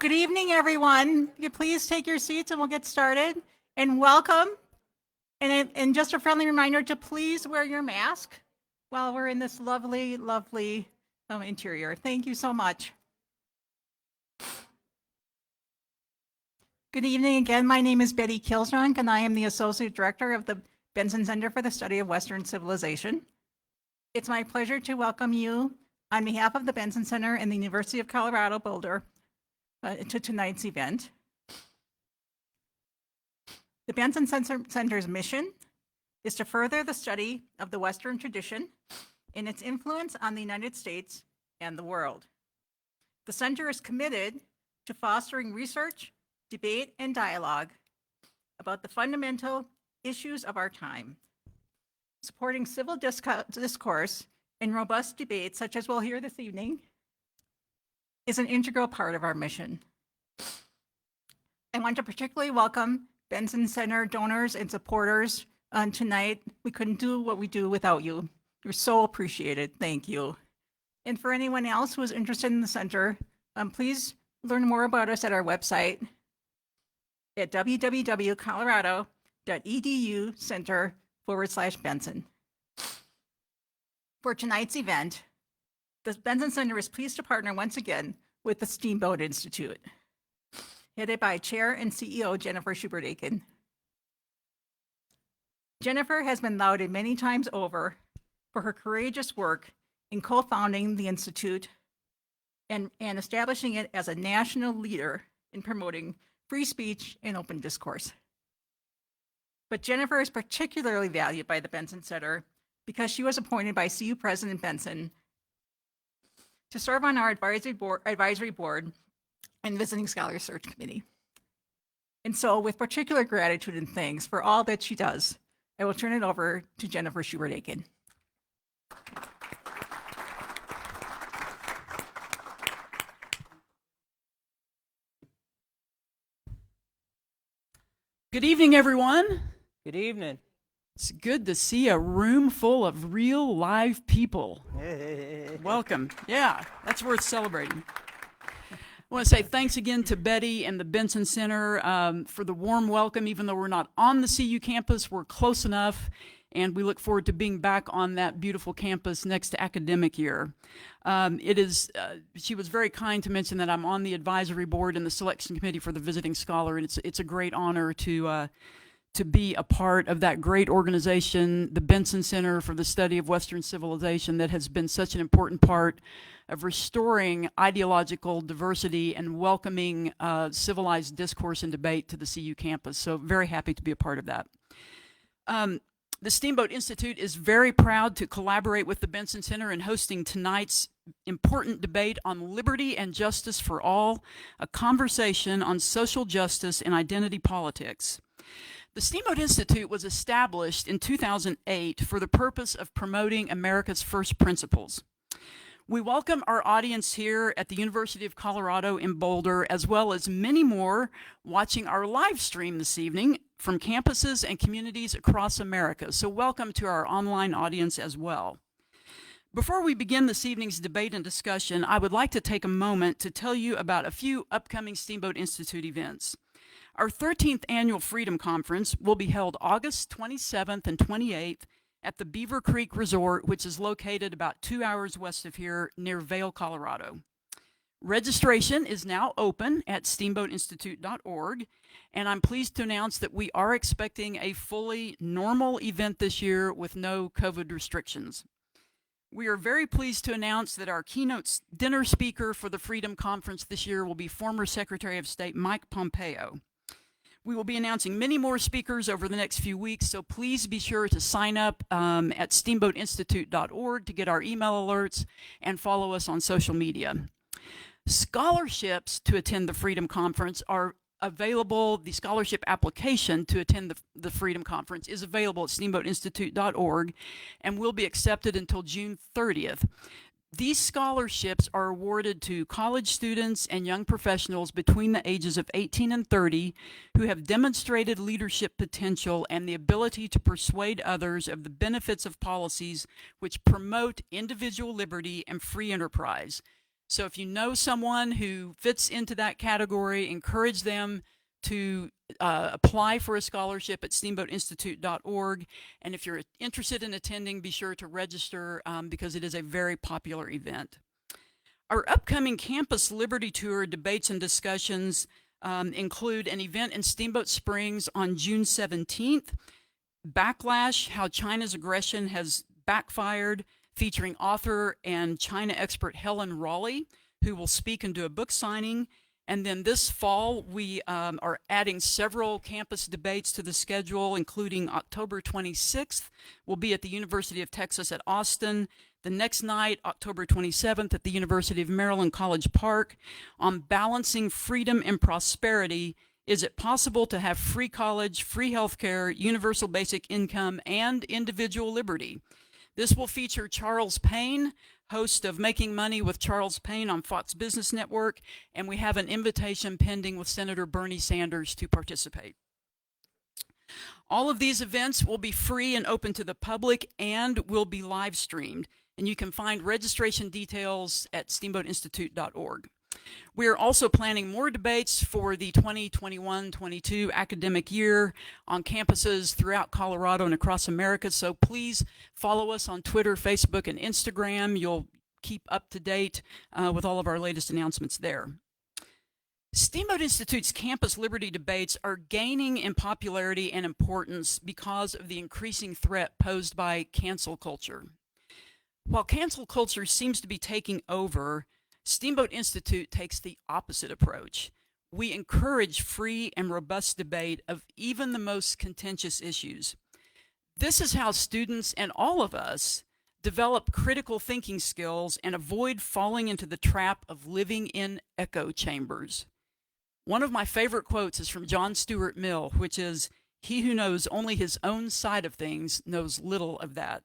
Good evening, everyone. If you please take your seats and we'll get started. And welcome. And just a friendly reminder to please wear your mask while we're in this lovely, lovely interior. Thank you so much. Good evening again. My name is Betty Kilsrunk, and I am the Associate Director of the Benson Center for the Study of Western Civilization. It's my pleasure to welcome you on behalf of the Benson Center and the University of Colorado Boulder to tonight's event. The Benson Center's mission is to further the study of the Western tradition and its influence on the United States and the world. The center is committed to fostering research, debate, and dialogue about the fundamental issues of our time, supporting civil discourse and robust debates, such as we'll hear this evening, is an integral part of our mission. I want to particularly welcome Benson Center donors and supporters tonight. We couldn't do what we do without you. You're so appreciated. Thank you. And for anyone else who is interested in the center, please learn more about us at our website at www.colorado.edu/center/Benson. For tonight's event, the Benson Center is pleased to partner once again with the Steamboat Institute, headed by Chair and CEO Jennifer Schubert-Aiken. Jennifer has been lauded many times over for her courageous work in co-founding the Institute and establishing it as a national leader in promoting free speech and open discourse. But Jennifer is particularly valued by the Benson Center because she was appointed by CU President Benson to serve on our advisory board and visiting scholar search committee. And so, with particular gratitude and thanks for all that she does, I will turn it over to Jennifer Schubert-Aiken. Good evening, everyone. Good evening. It's good to see a room full of real live people. Welcome. Yeah, that's worth celebrating. I want to say thanks again to Betty and the Benson Center for the warm welcome. Even though we're not on the CU campus, we're close enough, and we look forward to being back on that beautiful campus next academic year. She was very kind to mention that I'm on the advisory board and the selection committee for the visiting scholar, and it's a great honor to be a part of that great organization, the Benson Center for the Study of Western Civilization, that has been such an important part of restoring ideological diversity and welcoming civilized discourse and debate to the CU campus. So very happy to be a part of that. The Steamboat Institute is very proud to collaborate with the Benson Center in hosting tonight's important debate on liberty and justice for all, a conversation on social justice and identity politics. The Steamboat Institute was established in 2008 for the purpose of promoting America's first principles. We welcome our audience here at the University of Colorado in Boulder, as well as many more watching our live stream this evening from campuses and communities across America. So welcome to our online audience as well. Before we begin this evening's debate and discussion, I would like to take a moment to tell you about a few upcoming Steamboat Institute events. Our 13th Annual Freedom Conference will be held August 27th and 28th at the Beaver Creek Resort, which is located about 2 hours west of here near Vail, Colorado. Registration is now open at steamboatinstitute.org, and I'm pleased to announce that we are expecting a fully normal event this year with no COVID restrictions. We are very pleased to announce that our keynote dinner speaker for the Freedom Conference this year will be former Secretary of State Mike Pompeo. We will be announcing many more speakers over the next few weeks, so please be sure to sign up at steamboatinstitute.org to get our email alerts and follow us on social media. Scholarships to attend the Freedom Conference are available. The scholarship application to attend the Freedom Conference is available at steamboatinstitute.org and will be accepted until June 30th. These scholarships are awarded to college students and young professionals between the ages of 18 and 30 who have demonstrated leadership potential and the ability to persuade others of the benefits of policies which promote individual liberty and free enterprise. So if you know someone who fits into that category, encourage them to apply for a scholarship at steamboatinstitute.org. And if you're interested in attending, be sure to register because it is a very popular event. Our upcoming Campus Liberty Tour debates and discussions include an event in Steamboat Springs on June 17th, Backlash, How China's Aggression Has Backfired, featuring author and China expert Helen Raleigh, who will speak and do a book signing. And then this fall, we are adding several campus debates to the schedule, including October 26th, will be at the University of Texas at Austin. The next night, October 27th, at the University of Maryland College Park, on balancing freedom and prosperity. Is it possible to have free college, free healthcare, universal basic income, and individual liberty? This will feature Charles Payne, host of Making Money with Charles Payne on Fox Business Network, and we have an invitation pending with Senator Bernie Sanders to participate. All of these events will be free and open to the public and will be live streamed, and you can find registration details at steamboatinstitute.org. We are also planning more debates for the 2021-22 academic year on campuses throughout Colorado and across America, so please follow us on Twitter, Facebook, and Instagram. You'll keep up to date with all of our latest announcements there. Steamboat Institute's Campus Liberty debates are gaining in popularity and importance because of the increasing threat posed by cancel culture. While cancel culture seems to be taking over, Steamboat Institute takes the opposite approach. We encourage free and robust debate of even the most contentious issues. This is how students and all of us develop critical thinking skills and avoid falling into the trap of living in echo chambers. One of my favorite quotes is from John Stuart Mill, which is, "He who knows only his own side of things knows little of that."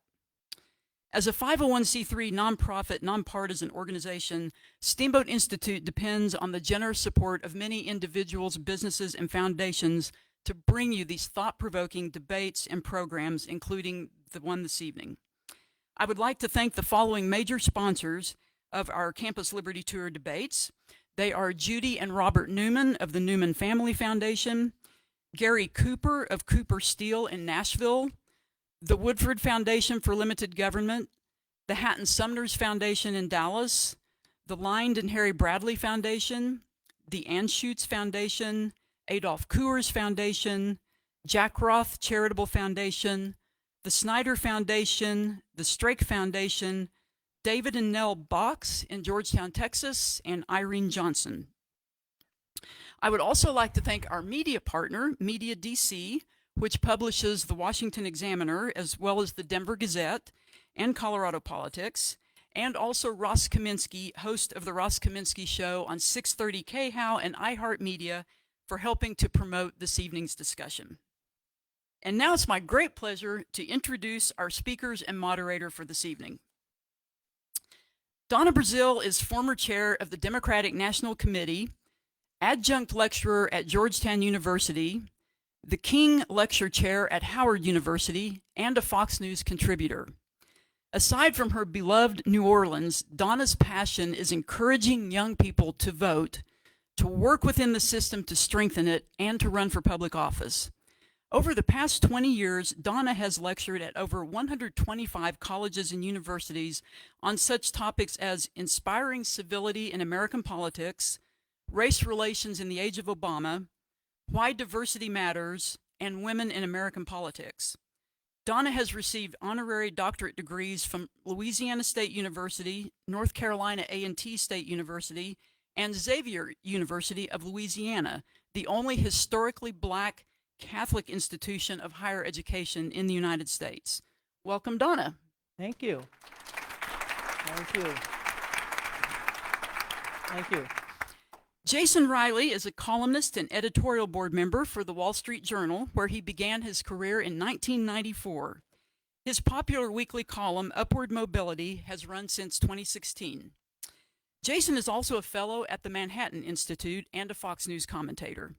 As a 501c3 nonprofit, nonpartisan organization, Steamboat Institute depends on the generous support of many individuals, businesses, and foundations to bring you these thought-provoking debates and programs, including the one this evening. I would like to thank the following major sponsors of our Campus Liberty Tour debates. They are Judy and Robert Newman of the Newman Family Foundation, Gary Cooper of Cooper Steel in Nashville, the Woodford Foundation for Limited Government, the Hatton Sumners Foundation in Dallas, the Lined and Harry Bradley Foundation, the Anschutz Foundation, Adolph Coors Foundation, Jack Roth Charitable Foundation, the Snyder Foundation, the Strake Foundation, David and Nell Box in Georgetown, Texas, and Irene Johnson. I would also like to thank our media partner, Media DC, which publishes the Washington Examiner, as well as the Denver Gazette and Colorado Politics, and also Ross Kaminsky, host of the Ross Kaminsky Show on 630 KHOW and iHeartMedia, for helping to promote this evening's discussion. And now it's my great pleasure to introduce our speakers and moderator for this evening. Donna Brazile is former chair of the Democratic National Committee, adjunct lecturer at Georgetown University, the King Lecture Chair at Howard University, and a Fox News contributor. Aside from her beloved New Orleans, Donna's passion is encouraging young people to vote, to work within the system to strengthen it, and to run for public office. Over the past 20 years, Donna has lectured at over 125 colleges and universities on such topics as inspiring civility in American politics, race relations in the age of Obama, why diversity matters, and women in American politics. Donna has received honorary doctorate degrees from Louisiana State University, North Carolina A&T State University, and Xavier University of Louisiana, the only historically Black Catholic institution of higher education in the United States. Welcome, Donna. Thank you. Thank you. Thank you. Jason Riley is a columnist and editorial board member for the Wall Street Journal, where he began his career in 1994. His popular weekly column, Upward Mobility, has run since 2016. Jason is also a fellow at the Manhattan Institute and a Fox News commentator.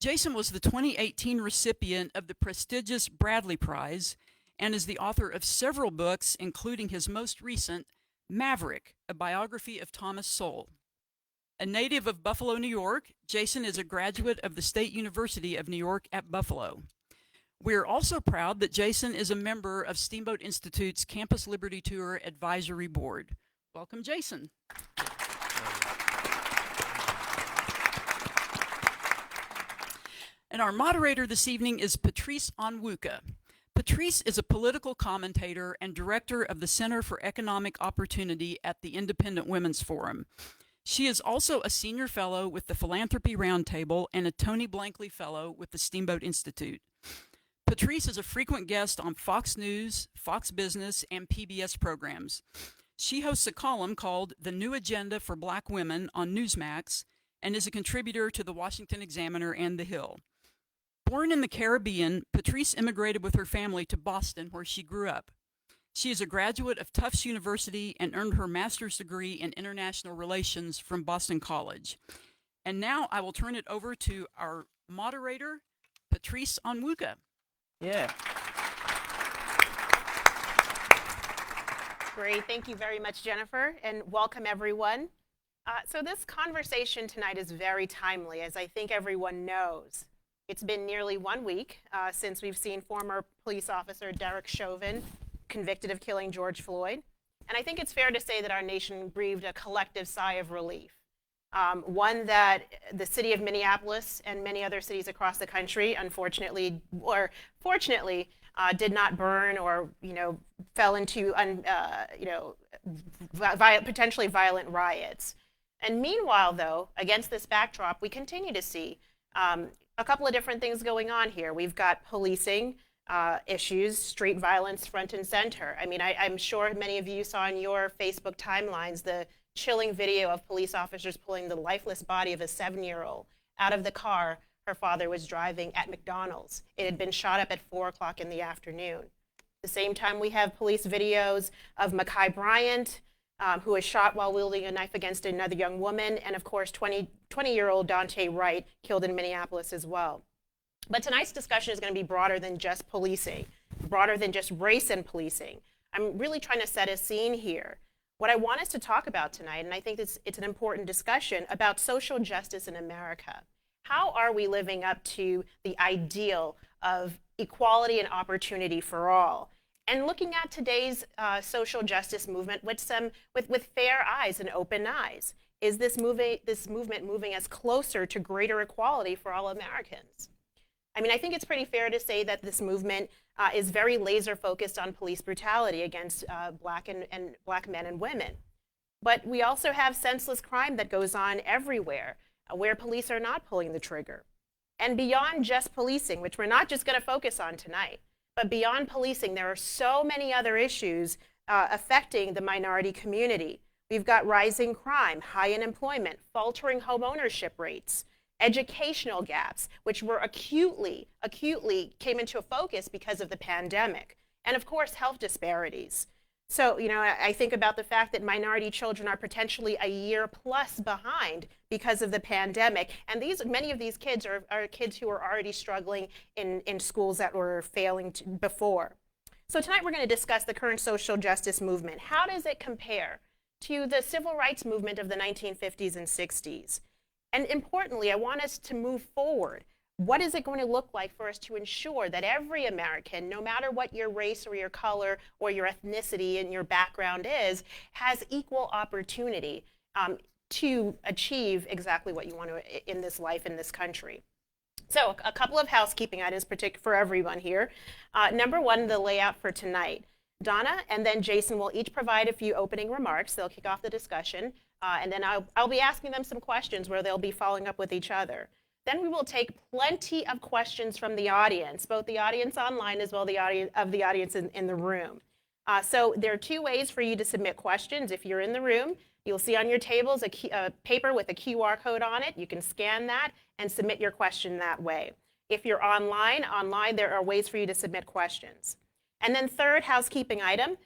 Jason was the 2018 recipient of the prestigious Bradley Prize and is the author of several books, including his most recent, Maverick, a biography of Thomas Sowell. A native of Buffalo, New York, Jason is a graduate of the State University of New York at Buffalo. We are also proud that Jason is a member of Steamboat Institute's Campus Liberty Tour Advisory Board. Welcome, Jason. And our moderator this evening is Patrice Onwuka. Patrice is a political commentator and director of the Center for Economic Opportunity at the Independent Women's Forum. She is also a senior fellow with the Philanthropy Roundtable and a Tony Blankley Fellow with the Steamboat Institute. Patrice is a frequent guest on Fox News, Fox Business, and PBS programs. She hosts a column called The New Agenda for Black Women on Newsmax and is a contributor to the Washington Examiner and The Hill. Born in the Caribbean, Patrice immigrated with her family to Boston, where she grew up. She is a graduate of Tufts University and earned her master's degree in international relations from Boston College. And now I will turn it over to our moderator, Patrice Onwuka. Yeah. Great. Thank you very much, Jennifer, and welcome everyone. So this conversation tonight is very timely, as I think everyone knows. It's been nearly 1 week since we've seen former police officer Derek Chauvin convicted of killing George Floyd. And I think it's fair to say that our nation breathed a collective sigh of relief. One that the city of Minneapolis and many other cities across the country, unfortunately, or fortunately, did not burn or, fell into, potentially violent riots. And meanwhile, though, against this backdrop, we continue to see a couple of different things going on here. We've got policing issues, street violence front and center. I mean, I'm sure many of you saw in your Facebook timelines the chilling video of police officers pulling the lifeless body of a 7-year-old out of the car her father was driving at McDonald's. It had been shot up at 4 o'clock in the afternoon. At the same time, we have police videos of Ma'Khia Bryant, who was shot while wielding a knife against another young woman, and of course 20-year-old Dante Wright killed in Minneapolis as well. But tonight's discussion is going to be broader than just policing, broader than just race and policing. I'm really trying to set a scene here. What I want us to talk about tonight, and I think it's an important discussion, about social justice in America. How are we living up to the ideal of equality and opportunity for all? And looking at today's social justice movement with fair eyes and open eyes. Is this movement moving us closer to greater equality for all Americans? I mean, I think it's pretty fair to say that this movement is very laser focused on police brutality against black men and women. But we also have senseless crime that goes on everywhere where police are not pulling the trigger. And beyond just policing, which we're not just going to focus on tonight, but beyond policing, there are so many other issues affecting the minority community. We've got rising crime, high unemployment, faltering home ownership rates, educational gaps, which were acutely came into a focus because of the pandemic, and of course, health disparities. So, I think about the fact that minority children are potentially a year plus behind because of the pandemic. And many of these kids are kids who are already struggling in schools that were failing before. So tonight we're going to discuss the current social justice movement. How does it compare to the civil rights movement of the 1950s and 60s? And importantly, I want us to move forward. What is it going to look like for us to ensure that every American, no matter what your race or your color or your ethnicity and your background is, has equal opportunity to achieve exactly what you want to in this life, in this country? So a couple of housekeeping items for everyone here. Number one, the layout for tonight. Donna and then Jason will each provide a few opening remarks. They'll kick off the discussion. And then I'll be asking them some questions where they'll be following up with each other. Then we will take plenty of questions from the audience, both the audience online as well as the audience in the room. So there are two ways for you to submit questions. If you're in the room, you'll see on your tables a paper with a QR code on it. You can scan that and submit your question that way. If you're online there are ways for you to submit questions. And then third housekeeping item,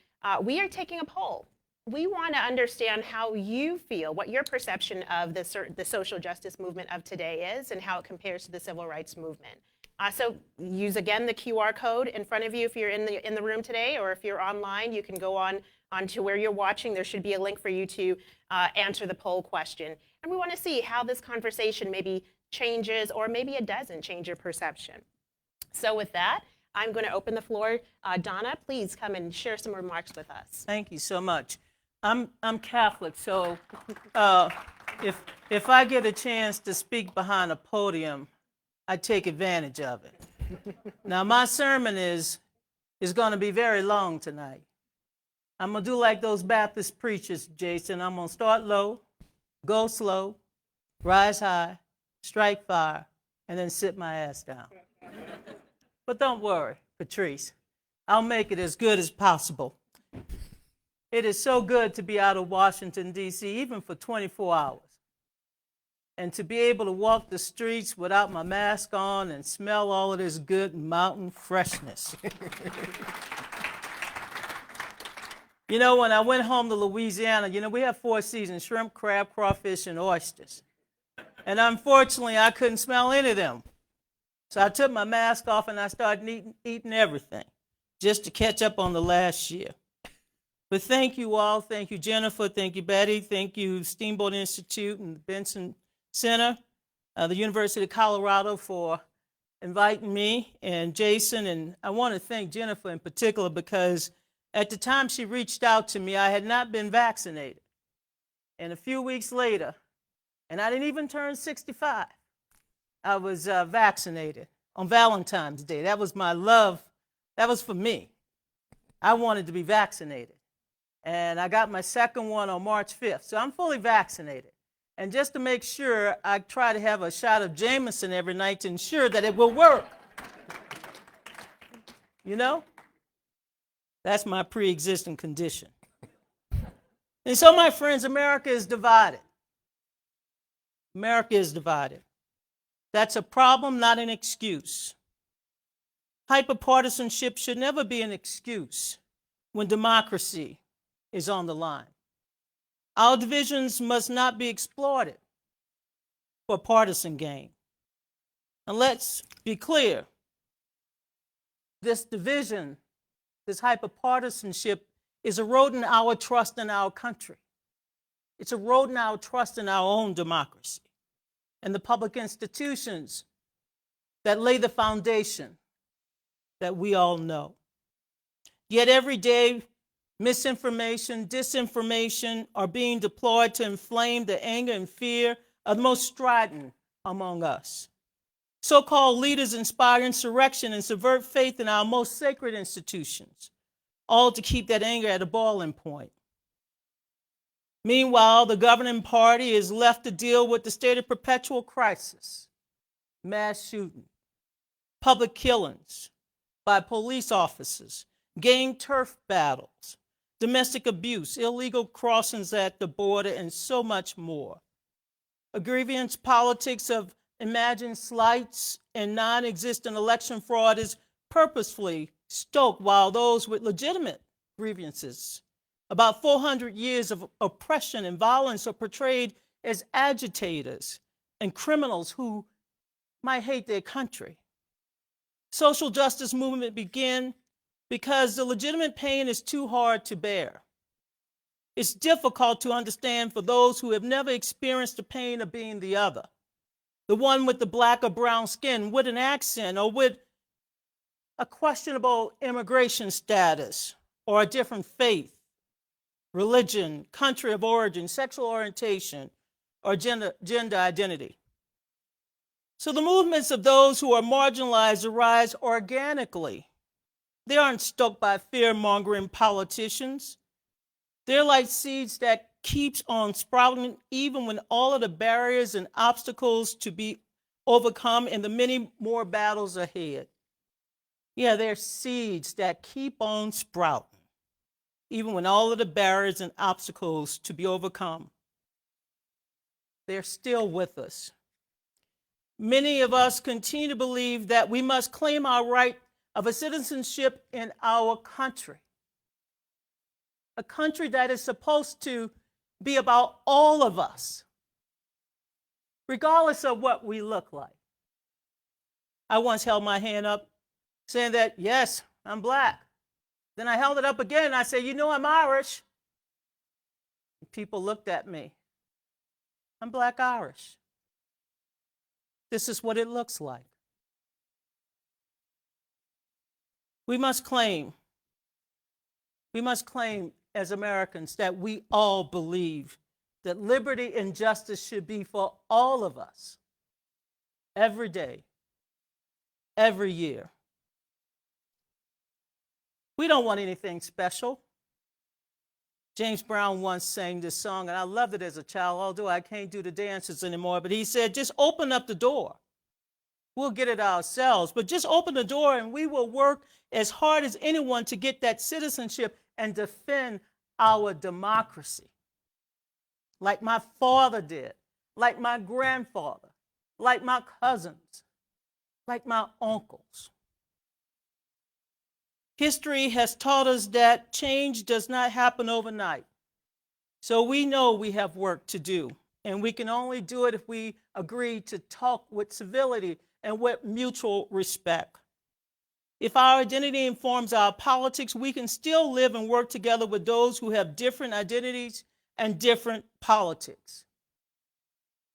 we are taking a poll. We want to understand how you feel, what your perception of the social justice movement of today is and how it compares to the civil rights movement. So use, again, the QR code in front of you if you're in the room today, or if you're online, you can go on onto where you're watching. There should be a link for you to answer the poll question. And we want to see how this conversation maybe changes, or maybe it doesn't change your perception. So with that, I'm going to open the floor. Donna, please come and share some remarks with us. Thank you so much. I'm Catholic, so if I get a chance to speak behind a podium, I take advantage of it. Now, my sermon is going to be very long tonight. I'm going to do like those Baptist preachers, Jason. I'm going to start low, go slow, rise high, strike fire, and then sit my ass down. But don't worry, Patrice. I'll make it as good as possible. It is so good to be out of Washington, D.C., even for 24 hours. And to be able to walk the streets without my mask on and smell all of this good mountain freshness. You know, when I went home to Louisiana, you know, we have 4 seasons: shrimp, crab, crawfish, and oysters. And unfortunately, I couldn't smell any of them. So I took my mask off and I started eating everything just to catch up on the last year. But thank you all. Thank you, Jennifer. Thank you, Betty. Thank you, Steamboat Institute and the Benson Center, the University of Colorado, for inviting me, and Jason. And I want to thank Jennifer in particular, because at the time she reached out to me, I had not been vaccinated. And a few weeks later, and I didn't even turn 65, I was vaccinated on Valentine's Day. That was my love. That was for me. I wanted to be vaccinated. And I got my second one on March 5th. So I'm fully vaccinated. And just to make sure, I try to have a shot of Jameson every night to ensure that it will work. You know? That's my pre-existing condition. And so, my friends, America is divided. America is divided. That's a problem, not an excuse. Hyperpartisanship should never be an excuse when democracy is on the line. Our divisions must not be exploited for partisan gain. And let's be clear, this division, this hyperpartisanship, is eroding our trust in our country. It's eroding our trust in our own democracy and the public institutions that lay the foundation that we all know. Yet every day, misinformation, disinformation are being deployed to inflame the anger and fear of the most strident among us. So-called leaders inspire insurrection and subvert faith in our most sacred institutions, all to keep that anger at a boiling point. Meanwhile, the governing party is left to deal with the state of perpetual crisis: mass shooting, public killings by police officers, gang turf battles, domestic abuse, illegal crossings at the border, and so much more. A grievance politics of imagined slights and non-existent election fraud is purposefully stoked, while those with legitimate grievances about 400 years of oppression and violence are portrayed as agitators and criminals who might hate their country. Social justice movement begin because the legitimate pain is too hard to bear. It's difficult to understand for those who have never experienced the pain of being the other, the one with the black or brown skin, with an accent, or with a questionable immigration status, or a different faith, religion, country of origin, sexual orientation, or gender identity. So the movements of those who are marginalized arise organically. They aren't stoked by fear-mongering politicians. They're like seeds that keeps on sprouting even when all of the barriers and obstacles to be overcome and the many more battles ahead. Yeah, they're seeds that keep on sprouting even when all of the barriers and obstacles to be overcome. They're still with us. Many of us continue to believe that we must claim our right of a citizenship in our country, a country that is supposed to be about all of us, regardless of what we look like. I once held my hand up saying that, yes, I'm black. Then I held it up again and I said, you know, I'm Irish. People looked at me. I'm Black Irish. This is what it looks like. We must claim as Americans that we all believe that liberty and justice should be for all of us, every day, every year. We don't want anything special. James Brown once sang this song, and I loved it as a child, although I can't do the dances anymore, but he said, just open up the door. We'll get it ourselves, but just open the door and we will work as hard as anyone to get that citizenship and defend our democracy. Like my father did, like my grandfather, like my cousins, like my uncles. History has taught us that change does not happen overnight. So we know we have work to do, and we can only do it if we agree to talk with civility and with mutual respect. If our identity informs our politics, we can still live and work together with those who have different identities and different politics.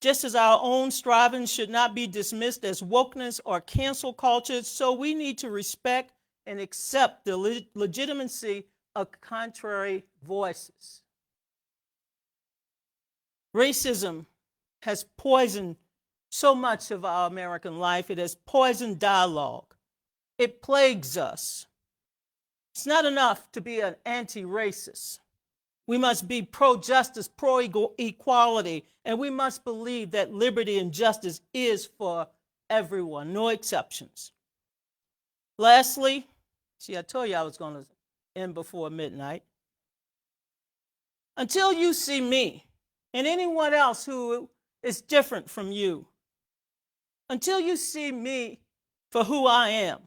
Just as our own strivings should not be dismissed as wokeness or cancel culture, so we need to respect and accept the legitimacy of contrary voices. Racism has poisoned so much of our American life. It has poisoned dialogue. It plagues us. It's not enough to be an anti-racist. We must be pro-justice, pro-equality, and we must believe that liberty and justice is for everyone, no exceptions. Lastly, see, I told you I was going to end before midnight. Until you see me and anyone else who is different from you, until you see me for who I am,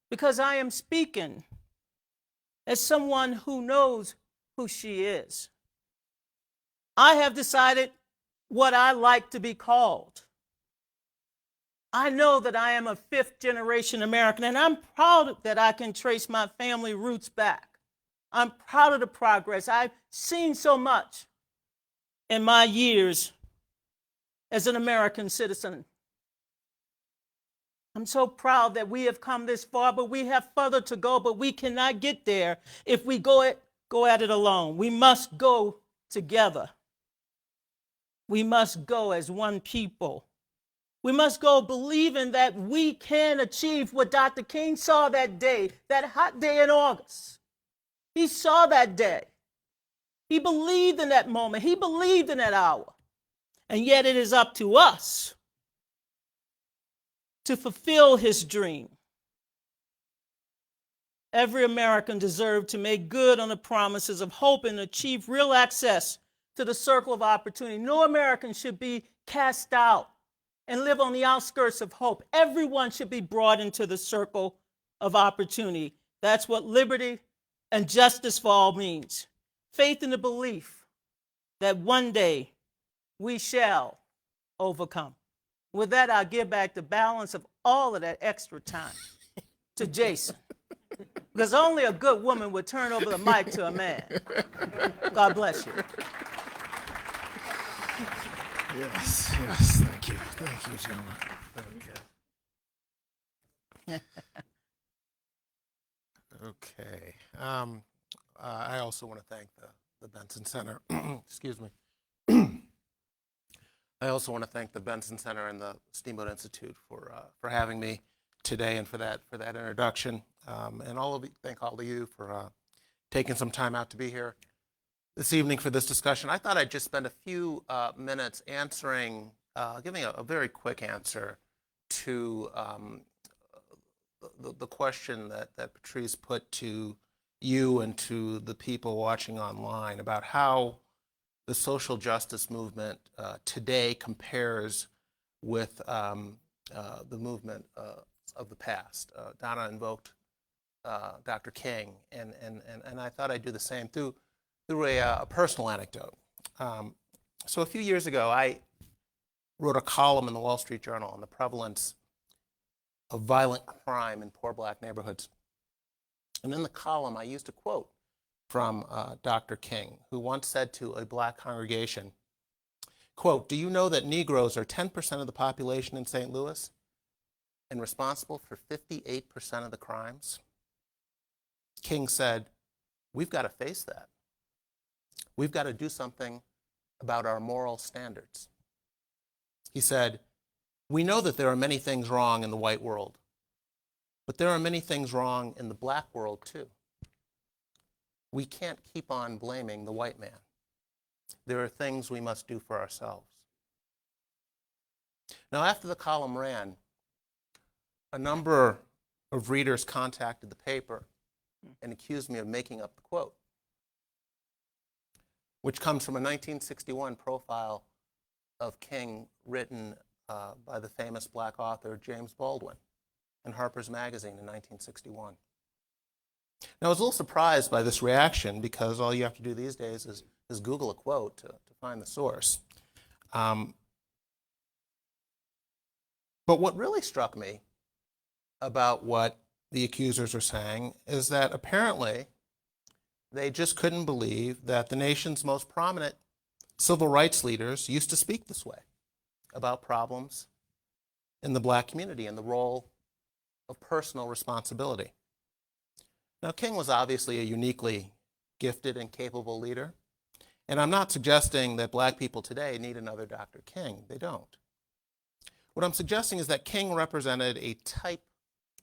because I am speaking as someone who knows who she is. I have decided what I like to be called. I know that I am a fifth-generation American, and I'm proud that I can trace my family roots back. I'm proud of the progress. I've seen so much in my years as an American citizen. I'm so proud that we have come this far, but we have further to go, but we cannot get there if we go at it alone. We must go together. We must go as one people. We must go believing that we can achieve what Dr. King saw that day, that hot day in August. He saw that day. He believed in that moment. He believed in that hour. And yet it is up to us to fulfill his dream. Every American deserves to make good on the promises of hope and achieve real access to the circle of opportunity. No American should be cast out and live on the outskirts of hope. Everyone should be brought into the circle of opportunity. That's what liberty and justice for all means. Faith in the belief that one day we shall overcome. With that, I'll give back the balance of all of that extra time to Jason, because only a good woman would turn over the mic to a man. God bless you. Yes, thank you, gentlemen. Okay. I also want to thank the Benson Center. Excuse me. I also want to thank the Benson Center and the Steamboat Institute for having me today and for that introduction. And thank all of you for taking some time out to be here this evening for this discussion. I thought I'd just spend a few minutes giving a very quick answer to the question that Patrice put to you and to the people watching online about how the social justice movement today compares with the movement of the past. Donna invoked Dr. King, and I thought I'd do the same through a personal anecdote. So a few years ago, I wrote a column in the Wall Street Journal on the prevalence of violent crime in poor black neighborhoods. And in the column, I used a quote from Dr. King, who once said to a black congregation, quote, "Do you know that Negroes are 10% of the population in St. Louis and responsible for 58% of the crimes?" King said, "We've got to face that. We've got to do something about our moral standards." He said, "We know that there are many things wrong in the white world, but there are many things wrong in the black world too. We can't keep on blaming the white man. There are things we must do for ourselves." Now, after the column ran, a number of readers contacted the paper and accused me of making up the quote, which comes from a 1961 profile of King written by the famous black author James Baldwin in Harper's Magazine in 1961. Now, I was a little surprised by this reaction because all you have to do these days is Google a quote to find the source. But what really struck me about what the accusers are saying is that apparently they just couldn't believe that the nation's most prominent civil rights leaders used to speak this way about problems in the black community and the role of personal responsibility. Now, King was obviously a uniquely gifted and capable leader, and I'm not suggesting that black people today need another Dr. King. They don't. What I'm suggesting is that King represented a type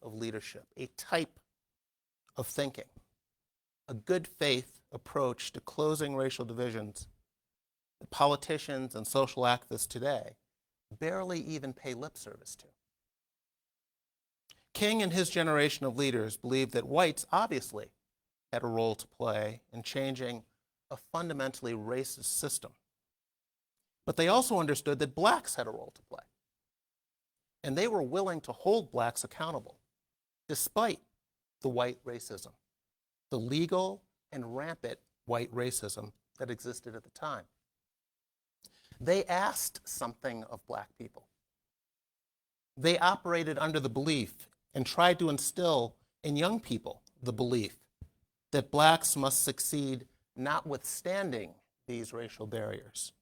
of leadership, a type of thinking, a good faith approach to closing racial divisions that politicians and social activists today barely even pay lip service to. King and his generation of leaders believed that whites obviously had a role to play in changing a fundamentally racist system. But they also understood that blacks had a role to play. And they were willing to hold blacks accountable, despite the white racism, the legal and rampant white racism that existed at the time. They asked something of black people. They operated under the belief and tried to instill in young people the belief that blacks must succeed notwithstanding these racial barriers,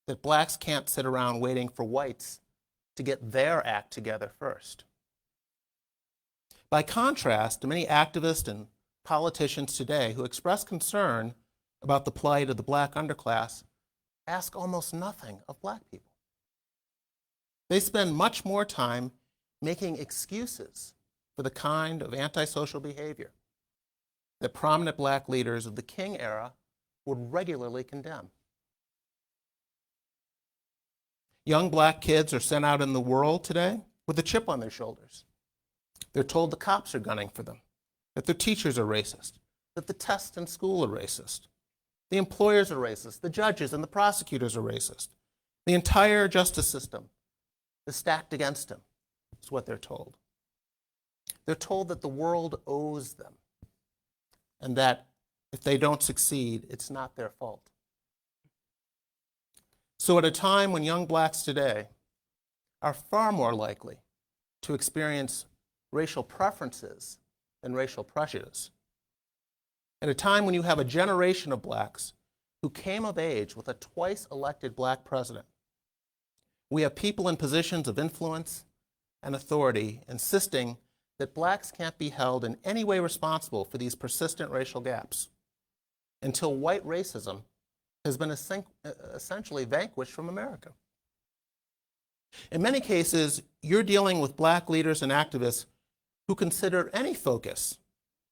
that blacks can't sit around waiting for whites to get their act together first. By contrast, many activists and politicians today who express concern about the plight of the black underclass ask almost nothing of black people. They spend much more time making excuses for the kind of antisocial behavior that prominent black leaders of the King era would regularly condemn. Young black kids are sent out in the world today with a chip on their shoulders. They're told the cops are gunning for them, that their teachers are racist, that the tests in school are racist. The employers are racist, the judges and the prosecutors are racist. The entire justice system is stacked against them, is what they're told. They're told that the world owes them and that if they don't succeed, it's not their fault. So at a time when young blacks today are far more likely to experience racial preferences than racial prejudice, at a time when you have a generation of blacks who came of age with a twice-elected black president, we have people in positions of influence and authority insisting that blacks can't be held in any way responsible for these persistent racial gaps until white racism has been essentially vanquished from America. In many cases, you're dealing with black leaders and activists who consider any focus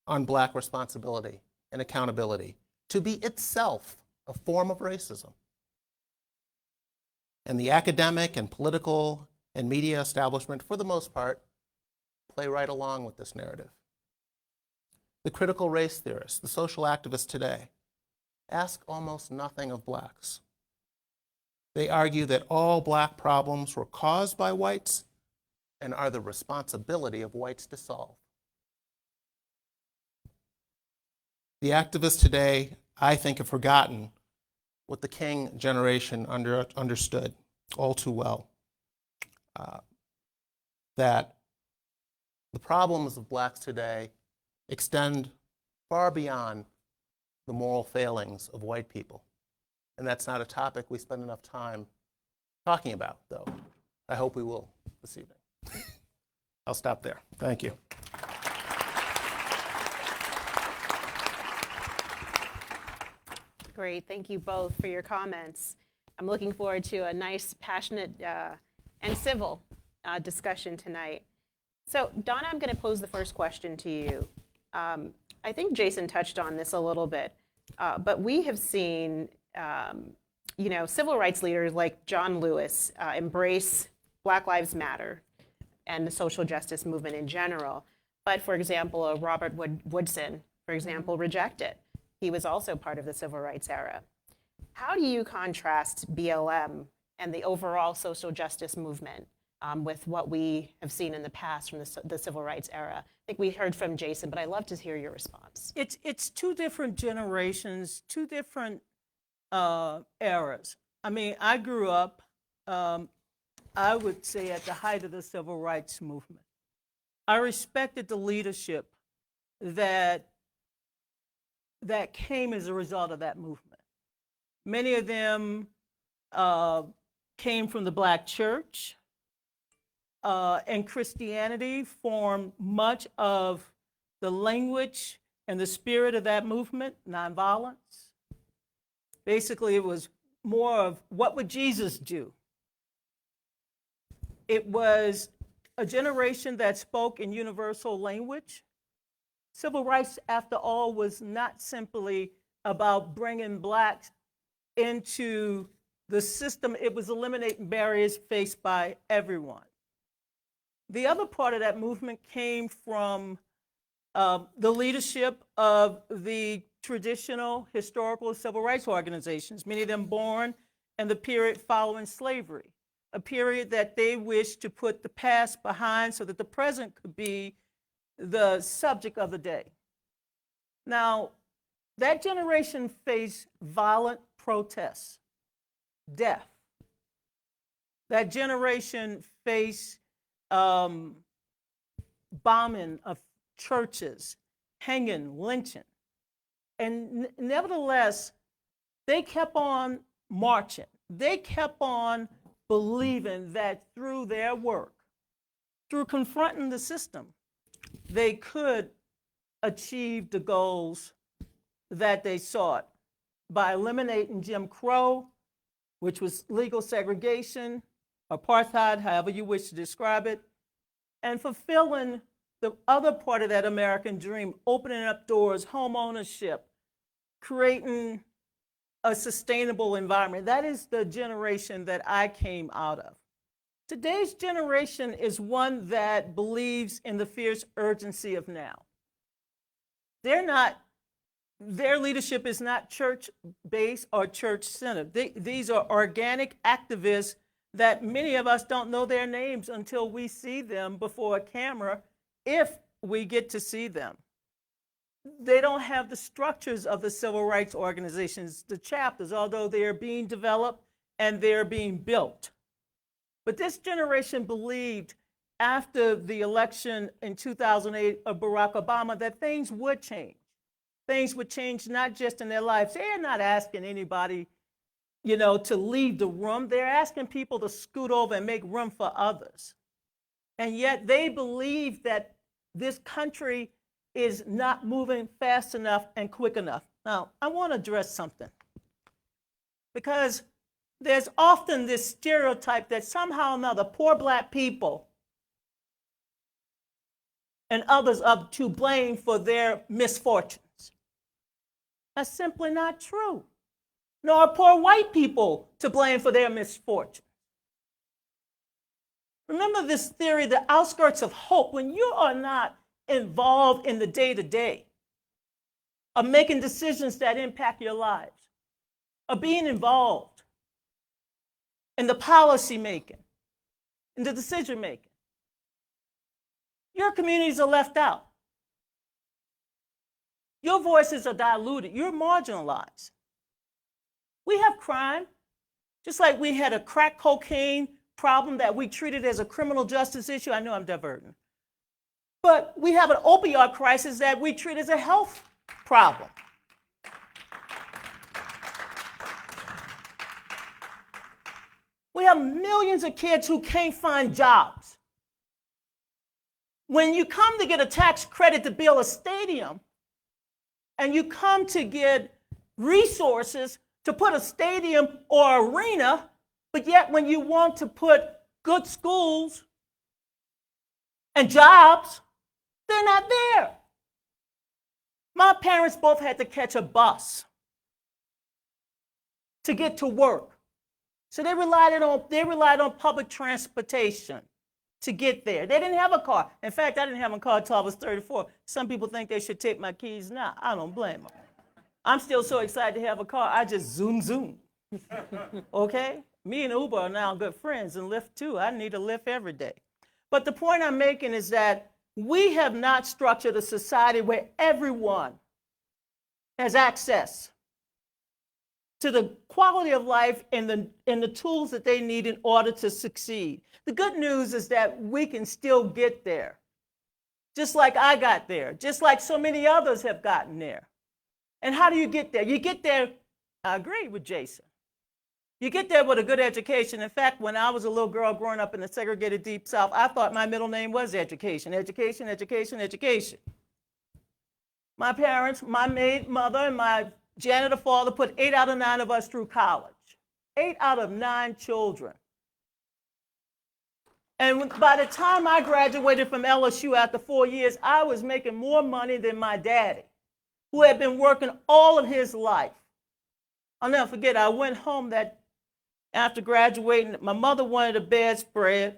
on black responsibility and accountability to be itself a form of racism. And the academic and political and media establishment, for the most part, play right along with this narrative. The critical race theorists, the social activists today, ask almost nothing of blacks. They argue that all black problems were caused by whites and are the responsibility of whites to solve. The activists today, I think, have forgotten what the King generation understood all too well, that the problems of blacks today extend far beyond the moral failings of white people. And that's not a topic we spend enough time talking about, though. I hope we will this evening. I'll stop there. Thank you. Great. Thank you both for your comments. I'm looking forward to a nice, passionate, and civil discussion tonight. So, Donna, I'm going to pose the first question to you. I think Jason touched on this a little bit, but we have seen, civil rights leaders like John Lewis embrace Black Lives Matter and the social justice movement in general. But, for example, Robert Woodson, for example, reject it. He was also part of the civil rights era. How do you contrast BLM and the overall social justice movement with what we have seen in the past from the civil rights era? I think we heard from Jason, but I'd love to hear your response. It's two different generations, two different eras. I mean, I grew up, I would say, at the height of the civil rights movement. I respected the leadership that came as a result of that movement. Many of them came from the Black church, and Christianity formed much of the language and the spirit of that movement, nonviolence. Basically, it was more of what would Jesus do? It was a generation that spoke in universal language. Civil rights, after all, was not simply about bringing Blacks into the system. It was eliminating barriers faced by everyone. The other part of that movement came from the leadership of the traditional historical civil rights organizations, many of them born in the period following slavery, a period that they wished to put the past behind so that the present could be the subject of the day. Now, that generation faced violent protests, death. That generation faced bombing of churches, hanging, lynching. And nevertheless, they kept on marching. They kept on believing that through their work, through confronting the system, they could achieve the goals that they sought by eliminating Jim Crow, which was legal segregation, apartheid, however you wish to describe it, and fulfilling the other part of that American dream, opening up doors, home ownership, creating a sustainable environment. That is the generation that I came out of. Today's generation is one that believes in the fierce urgency of now. Their leadership is not church-based or church-centered. These are organic activists that many of us don't know their names until we see them before a camera, if we get to see them. They don't have the structures of the civil rights organizations, the chapters, although they are being developed and they're being built. But this generation believed after the election in 2008 of Barack Obama that things would change. Things would change not just in their lives. They're not asking anybody, to leave the room. They're asking people to scoot over and make room for others. And yet they believe that this country is not moving fast enough and quick enough. Now, I want to address something, because there's often this stereotype that somehow or another poor Black people and others are to blame for their misfortunes. That's simply not true. Nor are poor white people to blame for their misfortune. Remember this theory, the outskirts of hope. When you are not involved in the day-to-day of making decisions that impact your lives, of being involved in the policy making, in the decision making, your communities are left out. Your voices are diluted. You're marginalized. We have crime, just like we had a crack cocaine problem that we treated as a criminal justice issue. I know I'm diverting. But we have an opioid crisis that we treat as a health problem. We have millions of kids who can't find jobs. When you come to get a tax credit to build a stadium, and you come to get resources to put a stadium or arena, but yet when you want to put good schools and jobs, they're not there. My parents both had to catch a bus to get to work. So they relied on public transportation to get there. They didn't have a car. In fact, I didn't have a car until I was 34. Some people think they should take my keys now. I don't blame them. I'm still so excited to have a car, I just zoom. Okay? Me and Uber are now good friends, and Lyft too. I need a Lyft every day. But the point I'm making is that we have not structured a society where everyone has access to the quality of life and the tools that they need in order to succeed. The good news is that we can still get there, just like I got there, just like so many others have gotten there. And how do you get there? You get there, I agree with Jason. You get there with a good education. In fact, when I was a little girl growing up in the segregated Deep South, I thought my middle name was Education. Education, education, education. My parents, my maid mother, and my janitor father put 8 out of 9 of us through college. 8 out of 9 children. And by the time I graduated from LSU after 4 years, I was making more money than my daddy, who had been working all of his life. I'll never forget, I went home after graduating. My mother wanted a bedspread,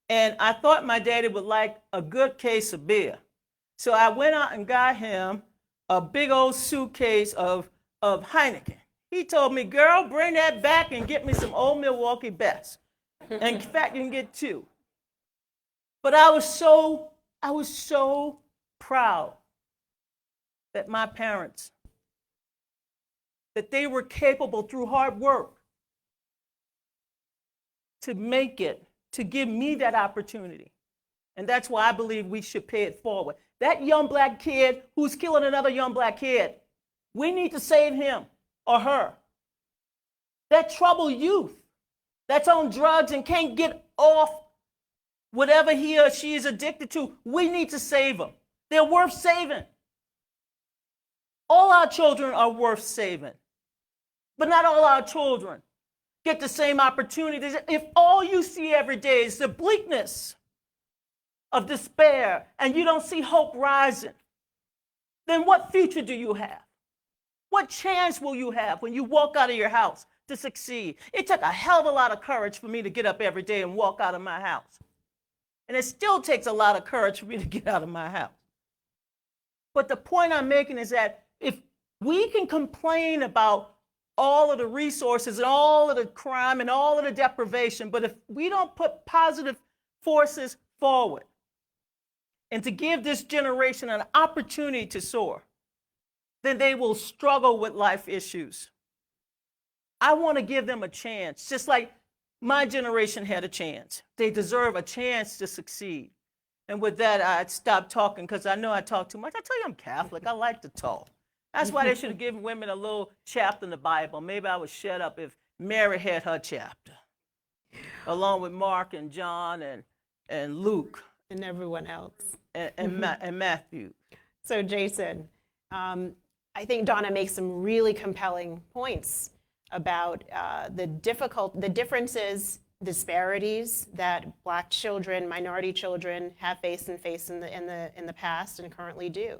and I thought my daddy would like a good case of beer. So I went out and got him a big old suitcase of Heineken. He told me, girl, bring that back and get me some old Milwaukee Best. And in fact, you can get 2. But I was so proud that my parents, that they were capable through hard work to make it, to give me that opportunity. And that's why I believe we should pay it forward. That young black kid who's killing another young black kid, we need to save him or her. That troubled youth that's on drugs and can't get off whatever he or she is addicted to, we need to save them. They're worth saving. All our children are worth saving. But not all our children get the same opportunities. If all you see every day is the bleakness of despair and you don't see hope rising, then what future do you have? What chance will you have when you walk out of your house to succeed? It took a hell of a lot of courage for me to get up every day and walk out of my house. And it still takes a lot of courage for me to get out of my house. But the point I'm making is that if we can complain about all of the resources and all of the crime and all of the deprivation, but if we don't put positive forces forward and to give this generation an opportunity to soar, then they will struggle with life issues. I want to give them a chance, just like my generation had a chance. They deserve a chance to succeed. And with that, I'd stop talking because I know I talk too much. I tell you I'm Catholic. I like to talk. That's why they should have given women a little chapter in the Bible. Maybe I would shut up if Mary had her chapter, along with Mark and John and Luke. And everyone else. And Matthew. So Jason, I think Donna makes some really compelling points about the differences, disparities that Black children, minority children have faced in the past and currently do.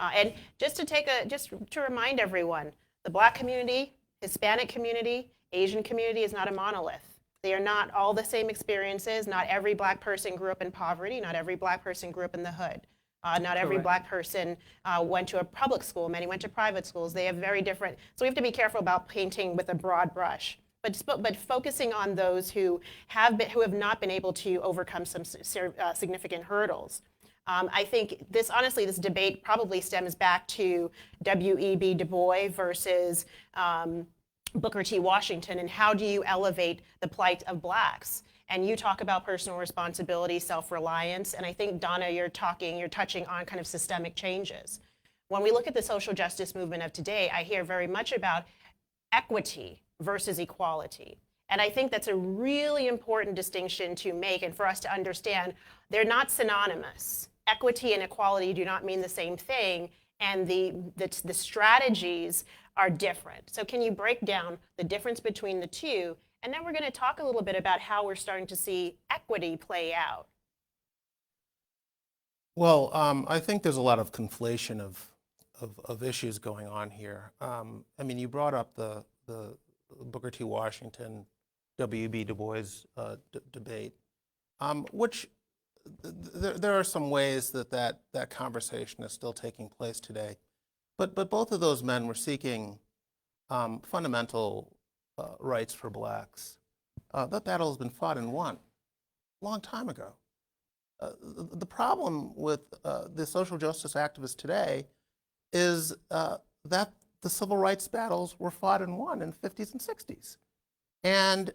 And just to remind everyone, the Black community, Hispanic community, Asian community is not a monolith. They are not all the same experiences. Not every Black person grew up in poverty. Not every Black person grew up in the hood. Not every Black person went to a public school. Many went to private schools. They have very different. So we have to be careful about painting with a broad brush. But focusing on those who have not been able to overcome some significant hurdles. I think this debate probably stems back to W.E.B. Du Bois versus Booker T. Washington, and how do you elevate the plight of Blacks? And you talk about personal responsibility, self-reliance, and I think, Donna, you're touching on kind of systemic changes. When we look at the social justice movement of today, I hear very much about equity versus equality. And I think that's a really important distinction to make and for us to understand they're not synonymous. Equity and equality do not mean the same thing, and the strategies are different. So can you break down the difference between the two? And then we're going to talk a little bit about how we're starting to see equity play out. Well, I think there's a lot of conflation of issues going on here. I mean, you brought up the Booker T. Washington, W.B. Du Bois debate, which there are some ways that conversation is still taking place today. But both of those men were seeking fundamental rights for blacks. That battle has been fought and won a long time ago. The problem with the social justice activists today is that the civil rights battles were fought and won in the 50s and 60s. And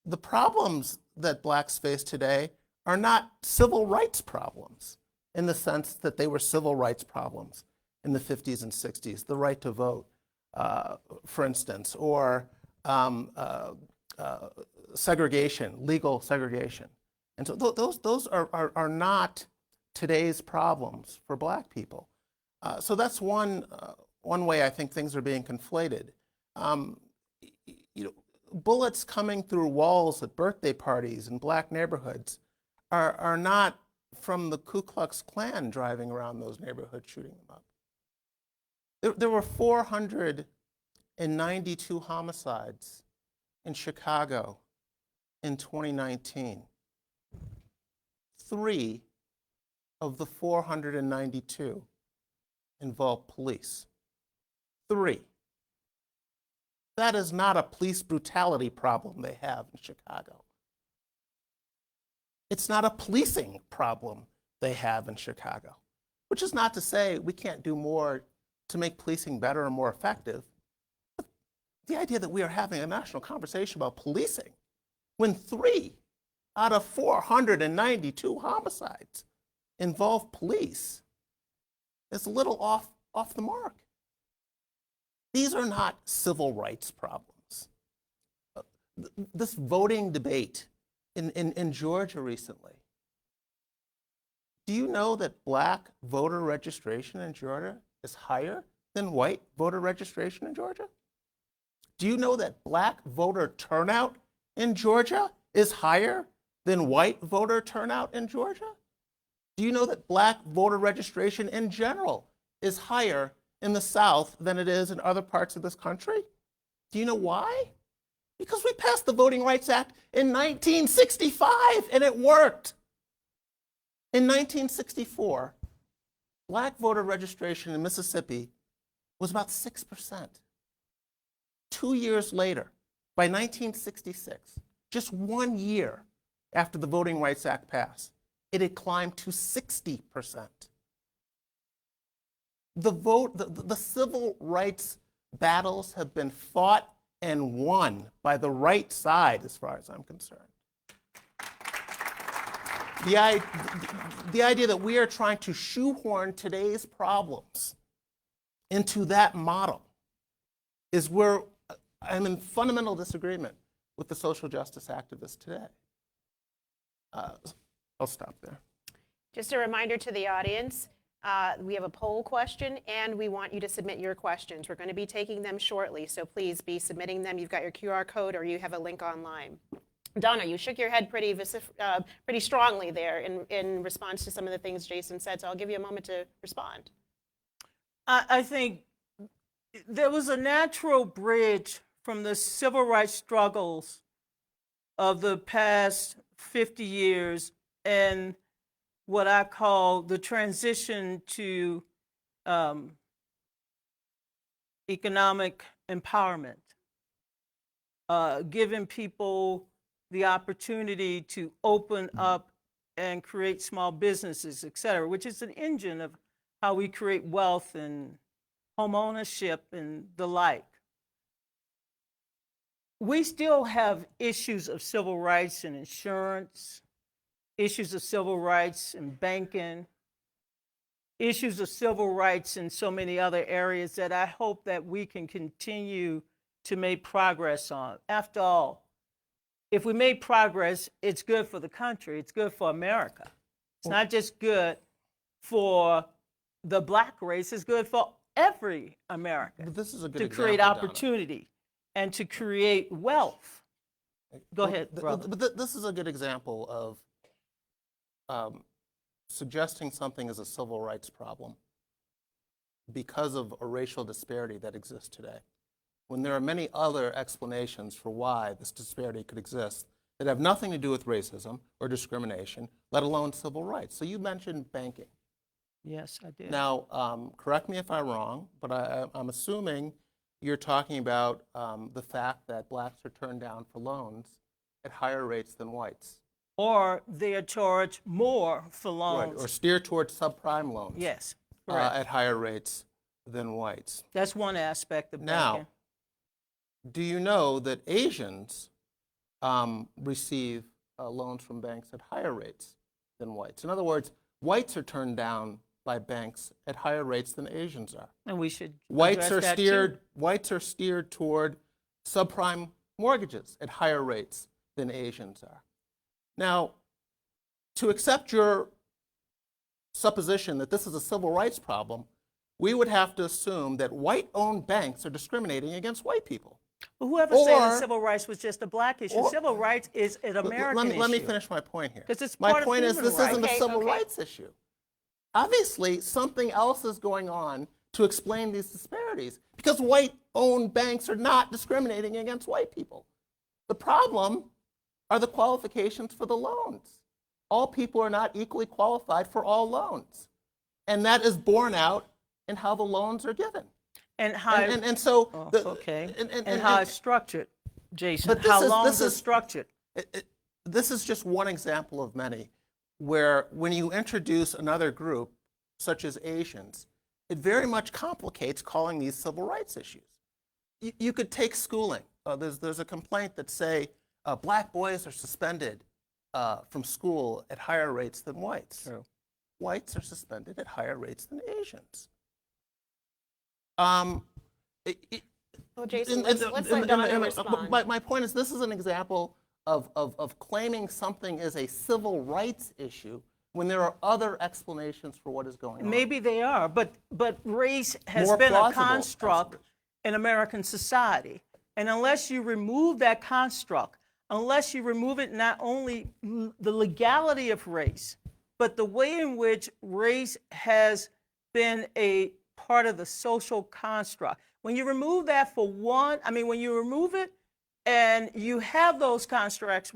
the problems that blacks face today are not civil rights problems in the sense that they were civil rights problems in the 50s and 60s, the right to vote, for instance, or segregation, legal segregation. And so those are not today's problems for black people. So that's one way I think things are being conflated. Bullets coming through walls at birthday parties in black neighborhoods are not from the Ku Klux Klan driving around those neighborhoods shooting them up. There were 492 homicides in Chicago in 2019. 3 of the 492 involved police. 3. That is not a police brutality problem they have in Chicago. It's not a policing problem they have in Chicago, which is not to say we can't do more to make policing better and more effective. But the idea that we are having a national conversation about policing when 3 out of 492 homicides involve police is a little off the mark. These are not civil rights problems. This voting debate in Georgia recently, do you know that black voter registration in Georgia is higher than white voter registration in Georgia? Do you know that black voter turnout in Georgia is higher than white voter turnout in Georgia? Do you know that black voter registration in general is higher in the South than it is in other parts of this country? Do you know why? Because we passed the Voting Rights Act in 1965 and it worked. In 1964, black voter registration in Mississippi was about 6%. 2 years later, by 1966, just 1 year after the Voting Rights Act passed, it had climbed to 60%. The civil rights battles have been fought and won by the right side, as far as I'm concerned. The idea that we are trying to shoehorn today's problems into that model is where I'm in fundamental disagreement with the social justice activists today. I'll stop there. Just a reminder to the audience, we have a poll question and we want you to submit your questions. We're going to be taking them shortly, so please be submitting them. You've got your QR code or you have a link online. Donna, you shook your head pretty strongly there in response to some of the things Jason said, so I'll give you a moment to respond. I think there was a natural bridge from the civil rights struggles of the past 50 years and what I call the transition to economic empowerment, giving people the opportunity to open up and create small businesses, et cetera, which is an engine of how we create wealth and home ownership and the like. we still have issues of civil rights and insurance, issues of civil rights and banking, issues of civil rights in so many other areas that I hope that we can continue to make progress on. After all, if we make progress, it's good for the country, it's good for America. It's not just good for the Black race, it's good for every American. This is a good to example, create Donna. opportunity and to create wealth. Go ahead, brother. But this is a good example of suggesting something is a civil rights problem because of a racial disparity that exists today, when there are many other explanations for why this disparity could exist that have nothing to do with racism or discrimination, let alone civil rights. So you mentioned banking. Yes, I did. Now, correct me if I'm wrong, but I'm assuming you're talking about the fact that blacks are turned down for loans at higher rates than whites. Or they are charged more for loans. Right, or steer towards subprime loans. Yes, correct. At higher rates than whites. That's one aspect of Now, banking. do you know that Asians receive loans from banks at higher rates than whites? In other words, whites are turned down by banks at higher rates than Asians are. And we should Whites are address that steered. too. Whites are steered toward subprime mortgages at higher rates than Asians are. Now, to accept your supposition that this is a civil rights problem, we would have to assume that white-owned banks are discriminating against white people. But whoever said that Or- civil rights was just a black issue, or- civil rights is an American issue. Let me finish my point here. 'Cause it's My part of point is human this rights. isn't a Okay, civil okay. rights issue. Obviously, something else is going on to explain these disparities because white-owned banks are not discriminating against white people. The problem are the qualifications for the loans. All people are not equally qualified for all loans. And that is borne out in how the loans are given. And how, And so, oh, the- okay. and how it's structured, Jason. But this how is- loans this are is- structured. this is just one example of many where when you introduce another group, such as Asians, it very much complicates calling these civil rights issues. You could take schooling. There's a complaint that say black boys are suspended from school at higher rates than whites. True. Whites are suspended at higher rates than Asians. Well, Jason, let's let Donna respond. My point is this is an example of claiming something is a civil rights issue when there are other explanations for what is going on. Maybe they are, but race has More been a plausible construct explanations. in American society. And unless you remove that construct, unless you remove it not only the legality of race, but the way in which race has been a part of the social construct. When you remove that for one, when you remove it and you have those constructs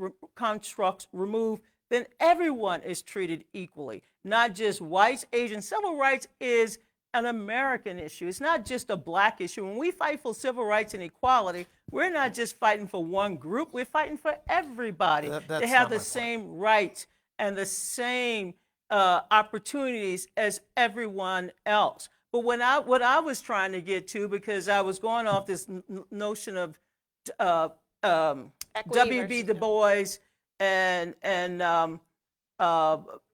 removed, then everyone is treated equally, not just whites, Asians. Civil rights is an American issue. It's not just a black issue. When we fight for civil rights and equality, we're not just fighting for one group, we're fighting for everybody That's to not have my the point. same rights and the same opportunities as everyone else. But what I was trying to get to, because I was going off this notion of Equity W.B. versus- Du Bois and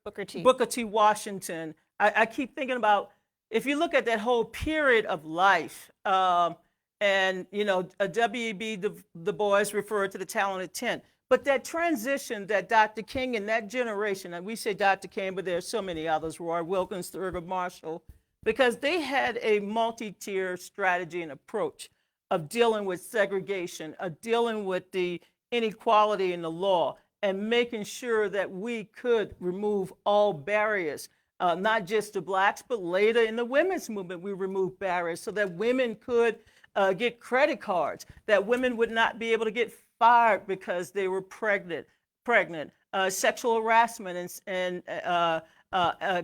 Booker T. Booker T. Washington, I keep thinking about, if you look at that whole period of life, and W.B. Du Bois referred to the talented 10, but that transition that Dr. King and that generation, and we say Dr. King, but there are so many others, Roy Wilkins, Thurgood Marshall, because they had a multi-tier strategy and approach of dealing with segregation, of dealing with the inequality in the law, and making sure that we could remove all barriers, not just to blacks, but later in the women's movement, we removed barriers so that women could get credit cards, that women would not be able to get fired because they were pregnant. Sexual harassment and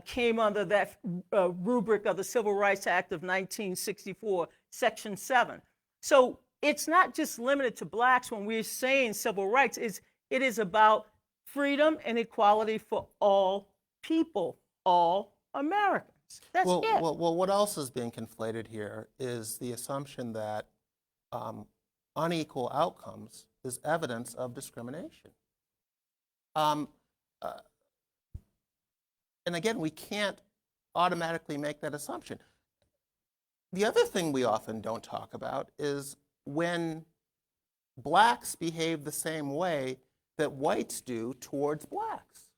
came under that rubric of the Civil Rights Act of 1964, Section 7. So it's not just limited to blacks when we're saying civil rights. It is about freedom and equality for all people, all Americans. That's it. Well, what else is being conflated here is the assumption that unequal outcomes is evidence of discrimination. And again, we can't automatically make that assumption. The other thing we often don't talk about is when blacks behave the same way that whites do towards blacks.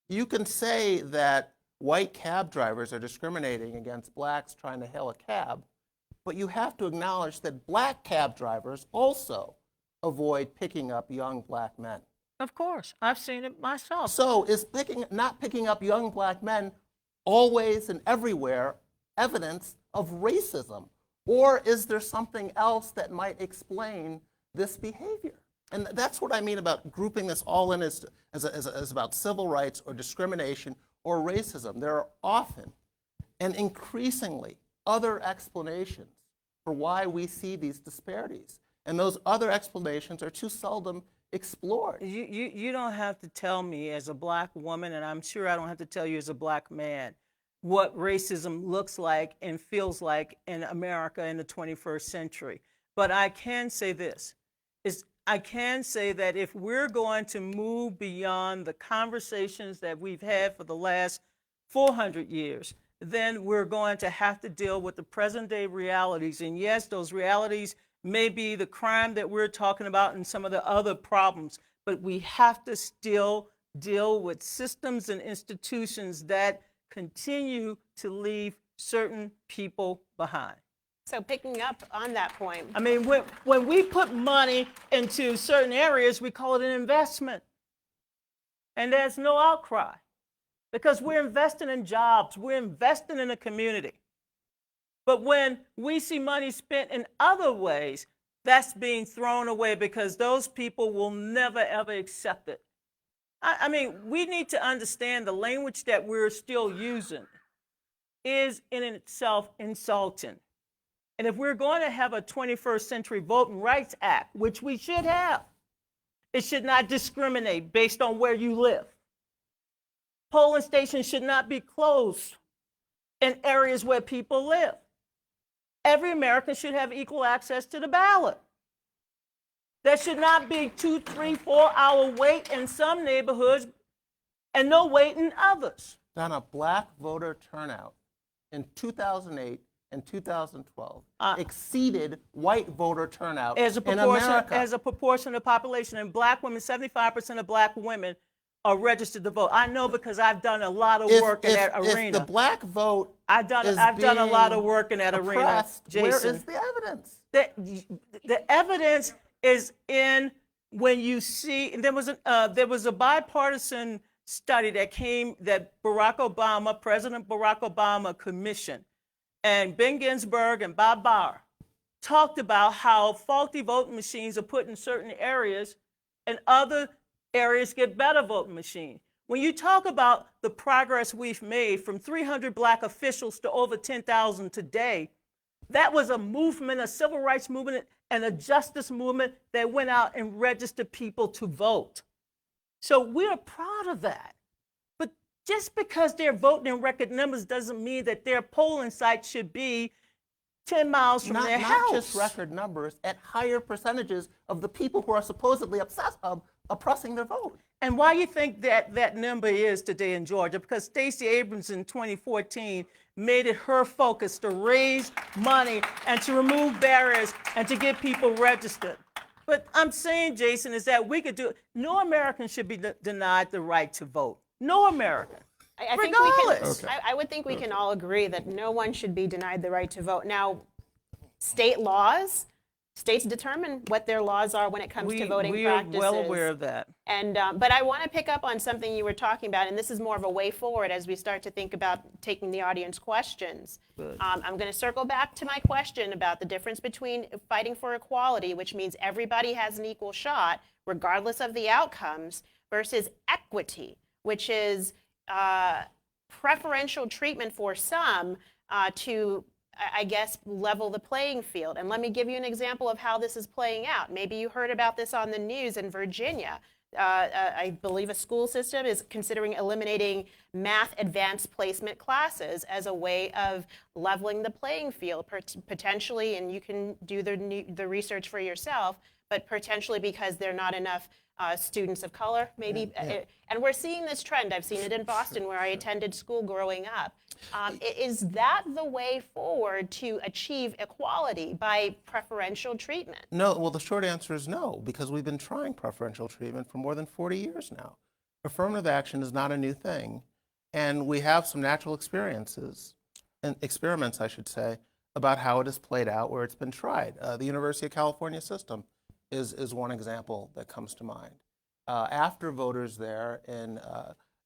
You can say that white cab drivers are discriminating against blacks trying to hail a cab, but you have to acknowledge that black cab drivers also avoid picking up young black men. Of course, I've seen it myself. So is not picking up young black men always and everywhere evidence of racism? Or is there something else that might explain this behavior? And that's what I mean about grouping this all in as about civil rights or discrimination or racism. There are often and increasingly other explanations for why we see these disparities. And those other explanations are too seldom explored. You don't have to tell me as a black woman, and I'm sure I don't have to tell you as a black man, what racism looks like and feels like in America in the 21st century. But I can say this, I can say that if we're going to move beyond the conversations that we've had for the last 400 years, then we're going to have to deal with the present day realities. And yes, those realities may be the crime that we're talking about and some of the other problems, but we have to still deal with systems and institutions that continue to leave certain people behind. So picking up on that point. I mean, when we put money into certain areas, we call it an investment. And there's no outcry because we're investing in jobs, we're investing in a community. But when we see money spent in other ways, that's being thrown away because those people will never, ever accept it. I mean, we need to understand the language that we're still using is in itself insulting. And if we're going to have a 21st century Voting Rights Act, which we should have, it should not discriminate based on where you live. Polling stations should not be closed in areas where people live. Every American should have equal access to the ballot. There should not be 2, 3, 4 hour wait in some neighborhoods and no wait in others. Donna, black voter turnout in 2008 and 2012 exceeded white voter turnout in America. As a proportion of the population. And black women, 75% of black women are registered to vote. I know because I've done a lot of work in that arena. If the black vote I've done a lot of work in that arena, Jason. Where is the evidence? The evidence is in when you see, there was a bipartisan study that President Barack Obama commissioned, and Ben Ginsburg and Bob Barr talked about how faulty voting machines are put in certain areas and other areas get better voting machines. When you talk about the progress we've made from 300 black officials to over 10,000 today, that was a movement, a civil rights movement, and a justice movement that went out and registered people to vote. So we're proud of that. But just because they're voting in record numbers doesn't mean that their polling site should be 10 miles from their house. Not just record numbers, at higher percentages of the people who are supposedly oppressing their vote. And why you think that number is today in Georgia? Because Stacey Abrams in 2014 made it her focus to raise money and to remove barriers and to get people registered. But I'm saying, Jason, is that we could do it. No American should be denied the right to vote. No American. I think regardless. I would think we can all agree that no one should be denied the right to vote. Now, state laws, states determine what their laws are when it comes to voting practices. We are well aware of that. And but I want to pick up on something you were talking about, and this is more of a way forward as we start to think about taking the audience questions. I'm going to circle back to my question about the difference between fighting for equality, which means everybody has an equal shot, regardless of the outcomes, versus equity, which is preferential treatment for some to, I guess, level the playing field. And let me give you an example of how this is playing out. Maybe you heard about this on the news in Virginia. I believe a school system is considering eliminating math advanced placement classes as a way of leveling the playing field, potentially, and you can do the research for yourself, but potentially because there are not enough students of color, maybe. And we're seeing this trend. I've seen it in Boston where I attended school growing up. Is that the way forward to achieve equality by preferential treatment? No, well, the short answer is no, because we've been trying preferential treatment for more than 40 years now. Affirmative action is not a new thing, and we have some natural experiences, and experiments, I should say, about how it has played out where it's been tried. The University of California system is one example that comes to mind. After voters there in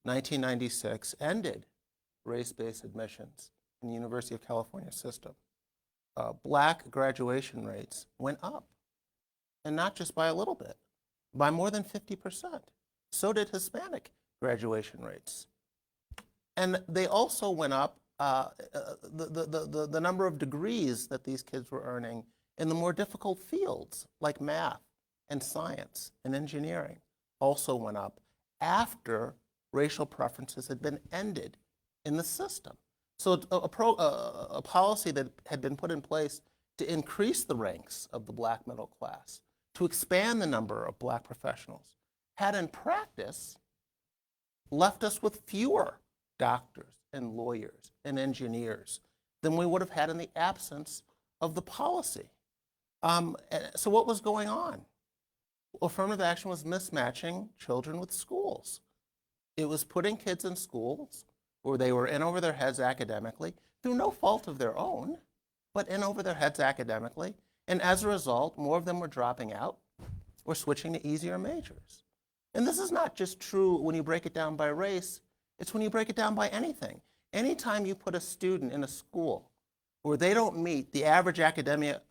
1996 ended race-based admissions in the University of California system, black graduation rates went up, and not just by a little bit, by more than 50%. So did Hispanic graduation rates. And they also went up, the number of degrees that these kids were earning in the more difficult fields like math and science and engineering also went up after racial preferences had been ended in the system. So a policy that had been put in place to increase the ranks of the black middle class, to expand the number of black professionals, had in practice left us with fewer doctors and lawyers and engineers than we would have had in the absence of the policy. So what was going on? Affirmative action was mismatching children with schools. It was putting kids in schools where they were in over their heads academically, through no fault of their own, but in over their heads academically. And as a result, more of them were dropping out or switching to easier majors. And this is not just true when you break it down by race, it's when you break it down by anything. Anytime you put a student in a school where they don't meet the average academic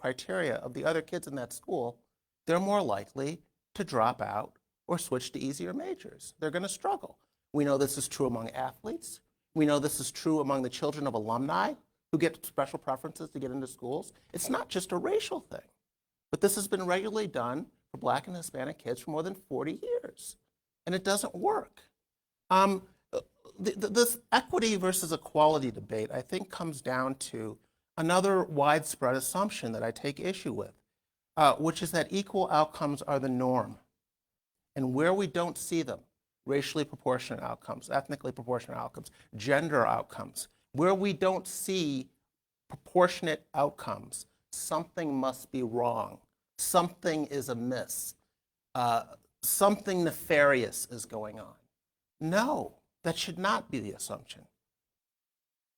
criteria of the other kids in that school, they're more likely to drop out or switch to easier majors. They're going to struggle. We know this is true among athletes. We know this is true among the children of alumni who get special preferences to get into schools. It's not just a racial thing, but this has been regularly done for black and Hispanic kids for more than 40 years, and it doesn't work. This equity versus equality debate, I think, comes down to another widespread assumption that I take issue with, which is that equal outcomes are the norm. And where we don't see them, racially proportionate outcomes, ethnically proportionate outcomes, gender outcomes, where we don't see proportionate outcomes, something must be wrong. Something is amiss. Something nefarious is going on. No, that should not be the assumption.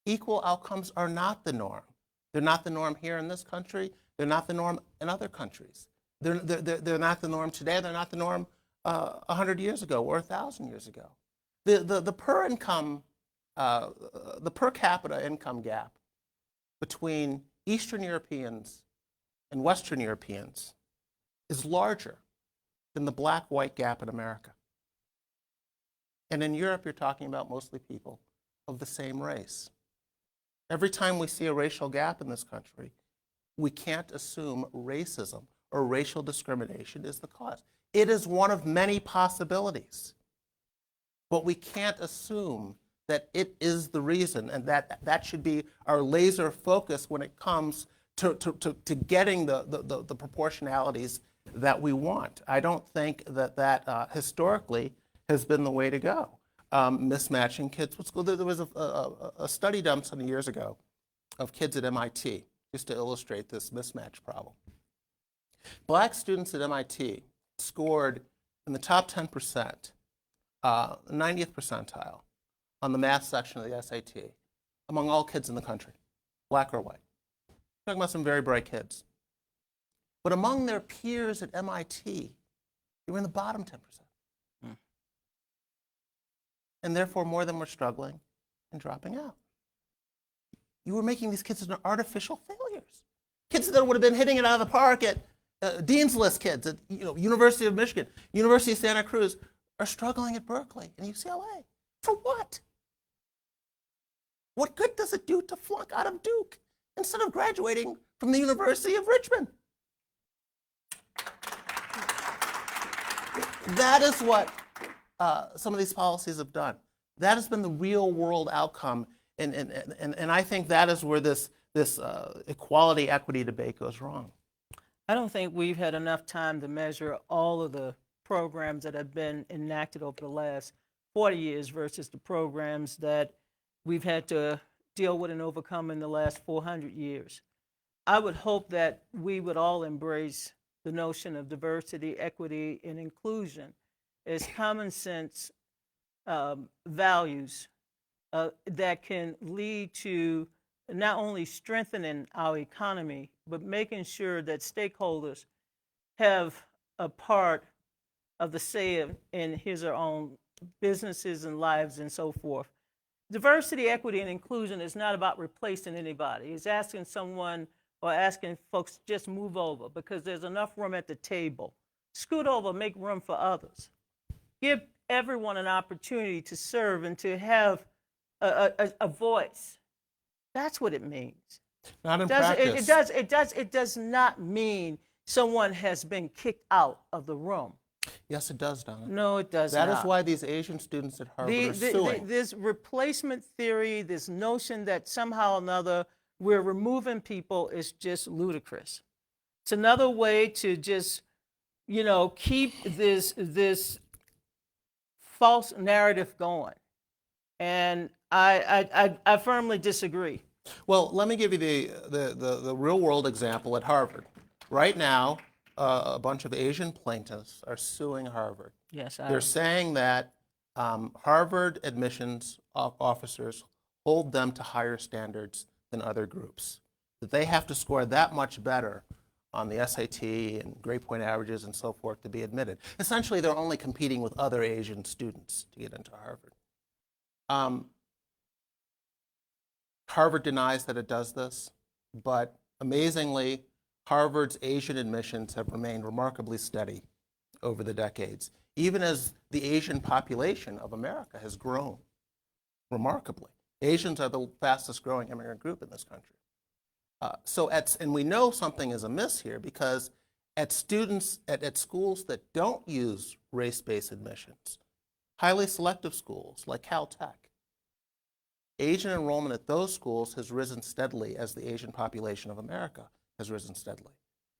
Equal outcomes are not the norm. They're not the norm here in this country. They're not the norm in other countries. They're not the norm today. They're not the norm 100 years ago or 1,000 years ago. The per capita income gap between Eastern Europeans and Western Europeans is larger than the black-white gap in America. And in Europe, you're talking about mostly people of the same race. Every time we see a racial gap in this country, we can't assume racism or racial discrimination is the cause. It is one of many possibilities, but we can't assume that it is the reason, and that should be our laser focus when it comes to getting the proportionalities that we want. I don't think that historically has been the way to go. Mismatching kids with school. There was a study done some years ago of kids at MIT, just to illustrate this mismatch problem. Black students at MIT scored in the top 10%, 90th percentile on the math section of the SAT among all kids in the country, black or white. We're talking about some very bright kids. But among their peers at MIT, they were in the bottom 10%. And therefore, more of them were struggling and dropping out. You were making these kids into artificial failures. Kids that would have been hitting it out of the park at Dean's List kids at University of Michigan, University of Santa Cruz, are struggling at Berkeley and UCLA. For what? What good does it do to flunk out of Duke instead of graduating from the University of Richmond? That is what some of these policies have done. That has been the real world outcome, and I think that is where this equality equity debate goes wrong. I don't think we've had enough time to measure all of the programs that have been enacted over the last 40 years versus the programs that we've had to deal with and overcome in the last 400 years. I would hope that we would all embrace the notion of diversity, equity, and inclusion as common sense values that can lead to not only strengthening our economy, but making sure that stakeholders have a part of the say in his or own businesses and lives and so forth. Diversity, equity, and inclusion is not about replacing anybody. It's asking someone or asking folks to just move over because there's enough room at the table. Scoot over, make room for others. Give everyone an opportunity to serve and to have a voice. That's what it means. Not in practice. It does not mean someone has been kicked out of the room. Yes, it does, Donna. No, it does not. That is why these Asian students at Harvard are suing. This replacement theory, this notion that somehow or another we're removing people is just ludicrous. It's another way to just, keep this false narrative going. And I firmly disagree. Well, let me give you the real world example at Harvard. Right now, a bunch of Asian plaintiffs are suing Harvard. Yes, They're saying that Harvard admissions officers hold them to higher standards than other groups, that they have to score that much better on the SAT and grade point averages and so forth to be admitted. Essentially, they're only competing with other Asian students to get into Harvard. Harvard denies that it does this, but amazingly, Harvard's Asian admissions have remained remarkably steady over the decades, even as the Asian population of America has grown remarkably. Asians are the fastest growing immigrant group in this country. And we know something is amiss here because at schools that don't use race-based admissions, highly selective schools like Caltech, Asian enrollment at those schools has risen steadily as the Asian population of America has risen steadily.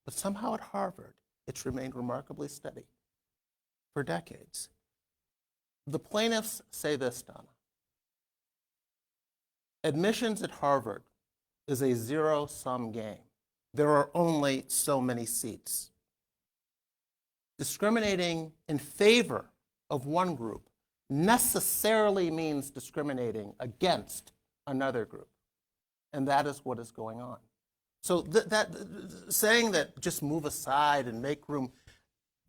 But somehow at Harvard, it's remained remarkably steady for decades. The plaintiffs say this, Donna. Admissions at Harvard is a zero-sum game. There are only so many seats. Discriminating in favor of one group necessarily means discriminating against another group. And that is what is going on. So saying that just move aside and make room,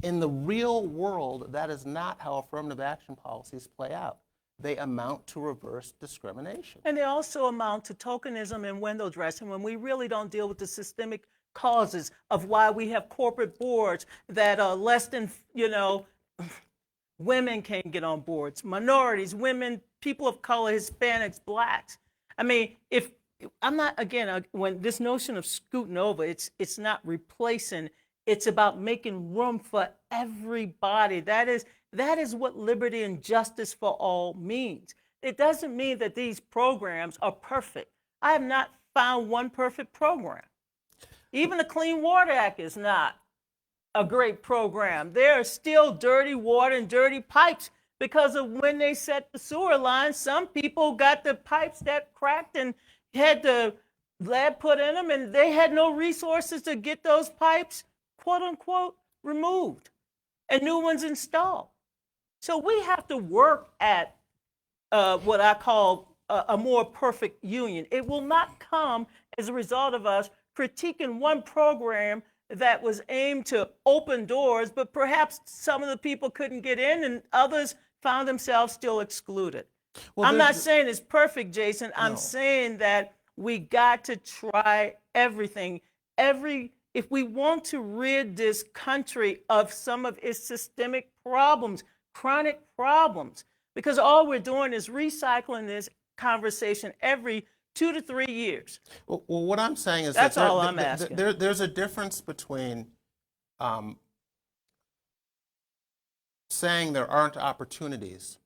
in the real world, that is not how affirmative action policies play out. They amount to reverse discrimination. And they also amount to tokenism and window dressing when we really don't deal with the systemic causes of why we have corporate boards that are less than, women can't get on boards, minorities, women, people of color, Hispanics, blacks. I mean, when this notion of scooting over, it's not replacing, it's about making room for everybody. That is what liberty and justice for all means. It doesn't mean that these programs are perfect. I have not found one perfect program. Even the Clean Water Act is not a great program. There are still dirty water and dirty pipes because of when they set the sewer lines. Some people got the pipes that cracked and had the lead put in them, and they had no resources to get those pipes, quote unquote, removed and new ones installed. So we have to work at what I call a more perfect union. It will not come as a result of us critiquing one program that was aimed to open doors, but perhaps some of the people couldn't get in and others found themselves still excluded. Well, I'm not saying it's perfect, Jason. I'm saying that we got to try everything. If we want to rid this country of some of its systemic problems, chronic problems, because all we're doing is recycling this conversation every 2 to 3 years. Well, what I'm saying is that's all I'm asking. There's a difference between saying there aren't opportunities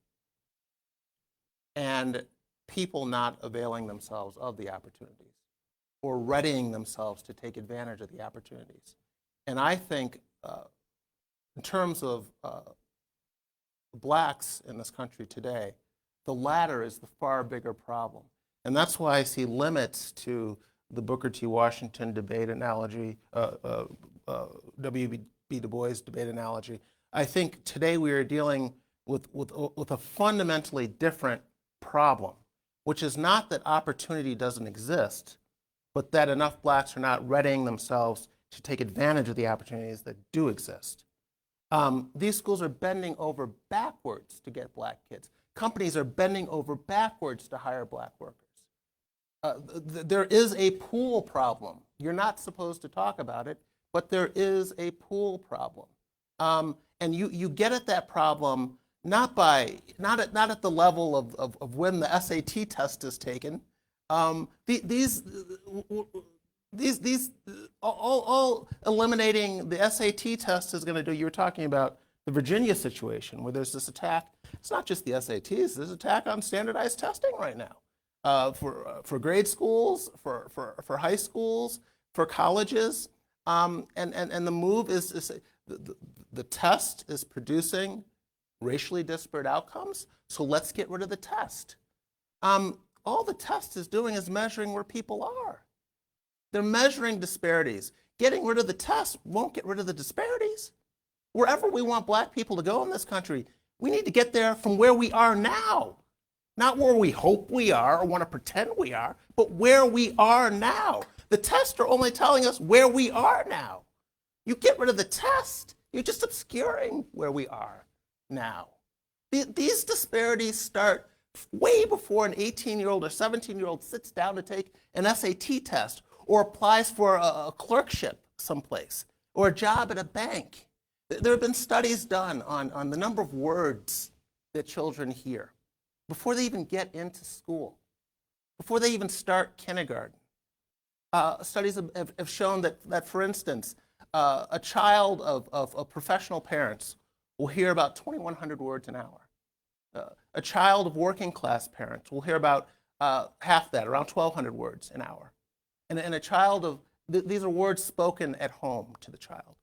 and people not availing themselves of the opportunities or readying themselves to take advantage of the opportunities. And I think in terms of blacks in this country today, the latter is the far bigger problem. And that's why I see limits to the Booker T. Washington debate analogy, W.B. Du Bois debate analogy. I think today we are dealing with a fundamentally different problem, which is not that opportunity doesn't exist, but that enough blacks are not readying themselves to take advantage of the opportunities that do exist. These schools are bending over backwards to get black kids. Companies are bending over backwards to hire black workers. There is a pool problem. You're not supposed to talk about it, but there is a pool problem. And you get at that problem not at the level of when the SAT test is taken. All eliminating the SAT test is going to do. You were talking about the Virginia situation where there's this attack. It's not just the SATs. There's an attack on standardized testing right now for grade schools, for high schools, for colleges, and the move is the test is producing racially disparate outcomes. So let's get rid of the test. All the test is doing is measuring where people are. They're measuring disparities. Getting rid of the test won't get rid of the disparities. Wherever we want black people to go in this country, we need to get there from where we are now. Not where we hope we are or want to pretend we are, but where we are now. The tests are only telling us where we are now. You get rid of the test, you're just obscuring where we are now. These disparities start way before an 18-year-old or 17-year-old sits down to take an SAT test or applies for a clerkship someplace or a job at a bank. There have been studies done on the number of words that children hear before they even get into school, before they even start kindergarten. Studies have shown that, for instance, a child of professional parents will hear about 2,100 words an hour. A child of working class parents will hear about half that, around 1,200 words an hour. And a child of, these are words spoken at home to the child.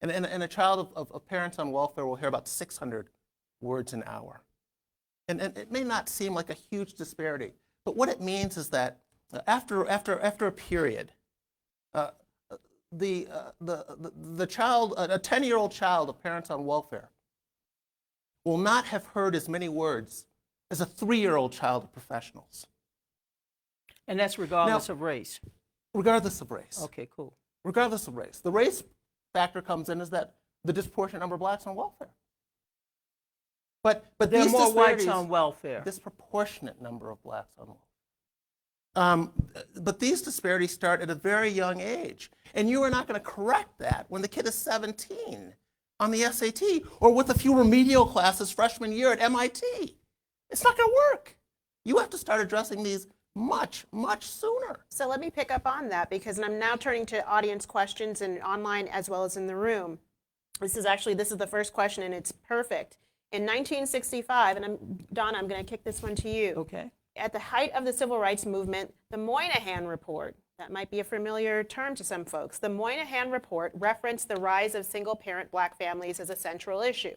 And a child of parents on welfare will hear about 600 words an hour. And it may not seem like a huge disparity, but what it means is that after a period, the child, a 10-year-old child of parents on welfare, will not have heard as many words as a 3-year-old child of professionals. And that's regardless of race. Regardless of race. Okay, cool. Regardless of race. The race factor comes in is that the disproportionate number of blacks on welfare. But there are these more whites disparities- on welfare. Disproportionate number of blacks on welfare. But these disparities start at a very young age. And you are not going to correct that when the kid is 17 on the SAT or with a few remedial classes freshman year at MIT. It's not going to work. You have to start addressing these much, much sooner. So let me pick up on that because I'm now turning to audience questions and online as well as in the room. This is the first question and it's perfect. In 1965, and Donna, I'm going to kick this one to you. Okay. At the height of the civil rights movement, the Moynihan Report, that might be a familiar term to some folks, the Moynihan Report referenced the rise of single-parent black families as a central issue.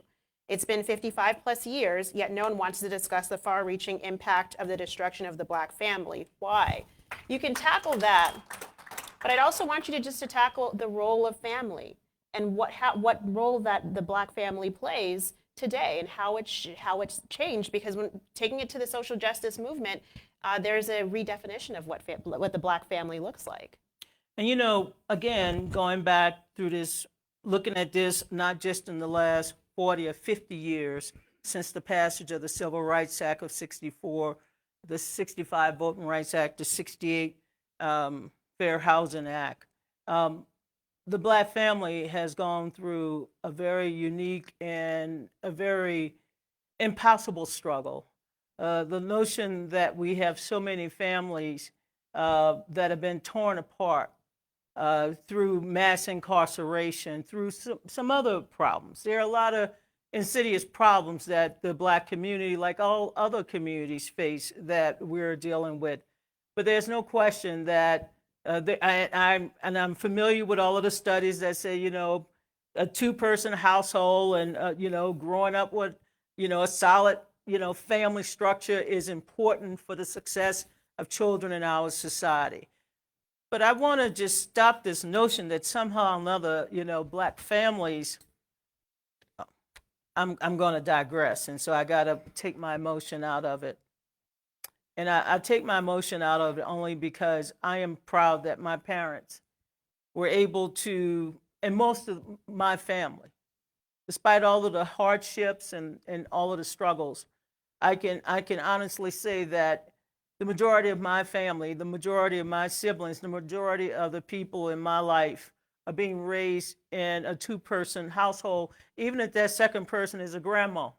It's been 55 plus years, yet no one wants to discuss the far-reaching impact of the destruction of the black family. Why? You can tackle that, but I'd also want you to tackle the role of family and what role that the black family plays today and how it's changed, because when taking it to the social justice movement, there's a redefinition of what the black family looks like. And again, going back through this, looking at this not just in the last 40 or 50 years since the passage of the Civil Rights Act of 64, the 65 Voting Rights Act, the 68 Fair Housing Act, the black family has gone through a very unique and a very impossible struggle. The notion that we have so many families that have been torn apart through mass incarceration, through some other problems. There are a lot of insidious problems that the Black community, like all other communities, face that we're dealing with. But there's no question that I'm familiar with all of the studies that say, you know, a two-person household and, you know, growing up with, you know, a solid, you know, family structure is important for the success of children in our society. But I want to just stop this notion that somehow or another, you know, Black families, I'm going to digress. And so I got to take my emotion out of it. And I take my emotion out of it only because I am proud that my parents were able to, and most of my family, despite all of the hardships and all of the struggles, I can honestly say that the majority of my family, the majority of my siblings, the majority of the people in my life are being raised in a two-person household, even if that second person is a grandma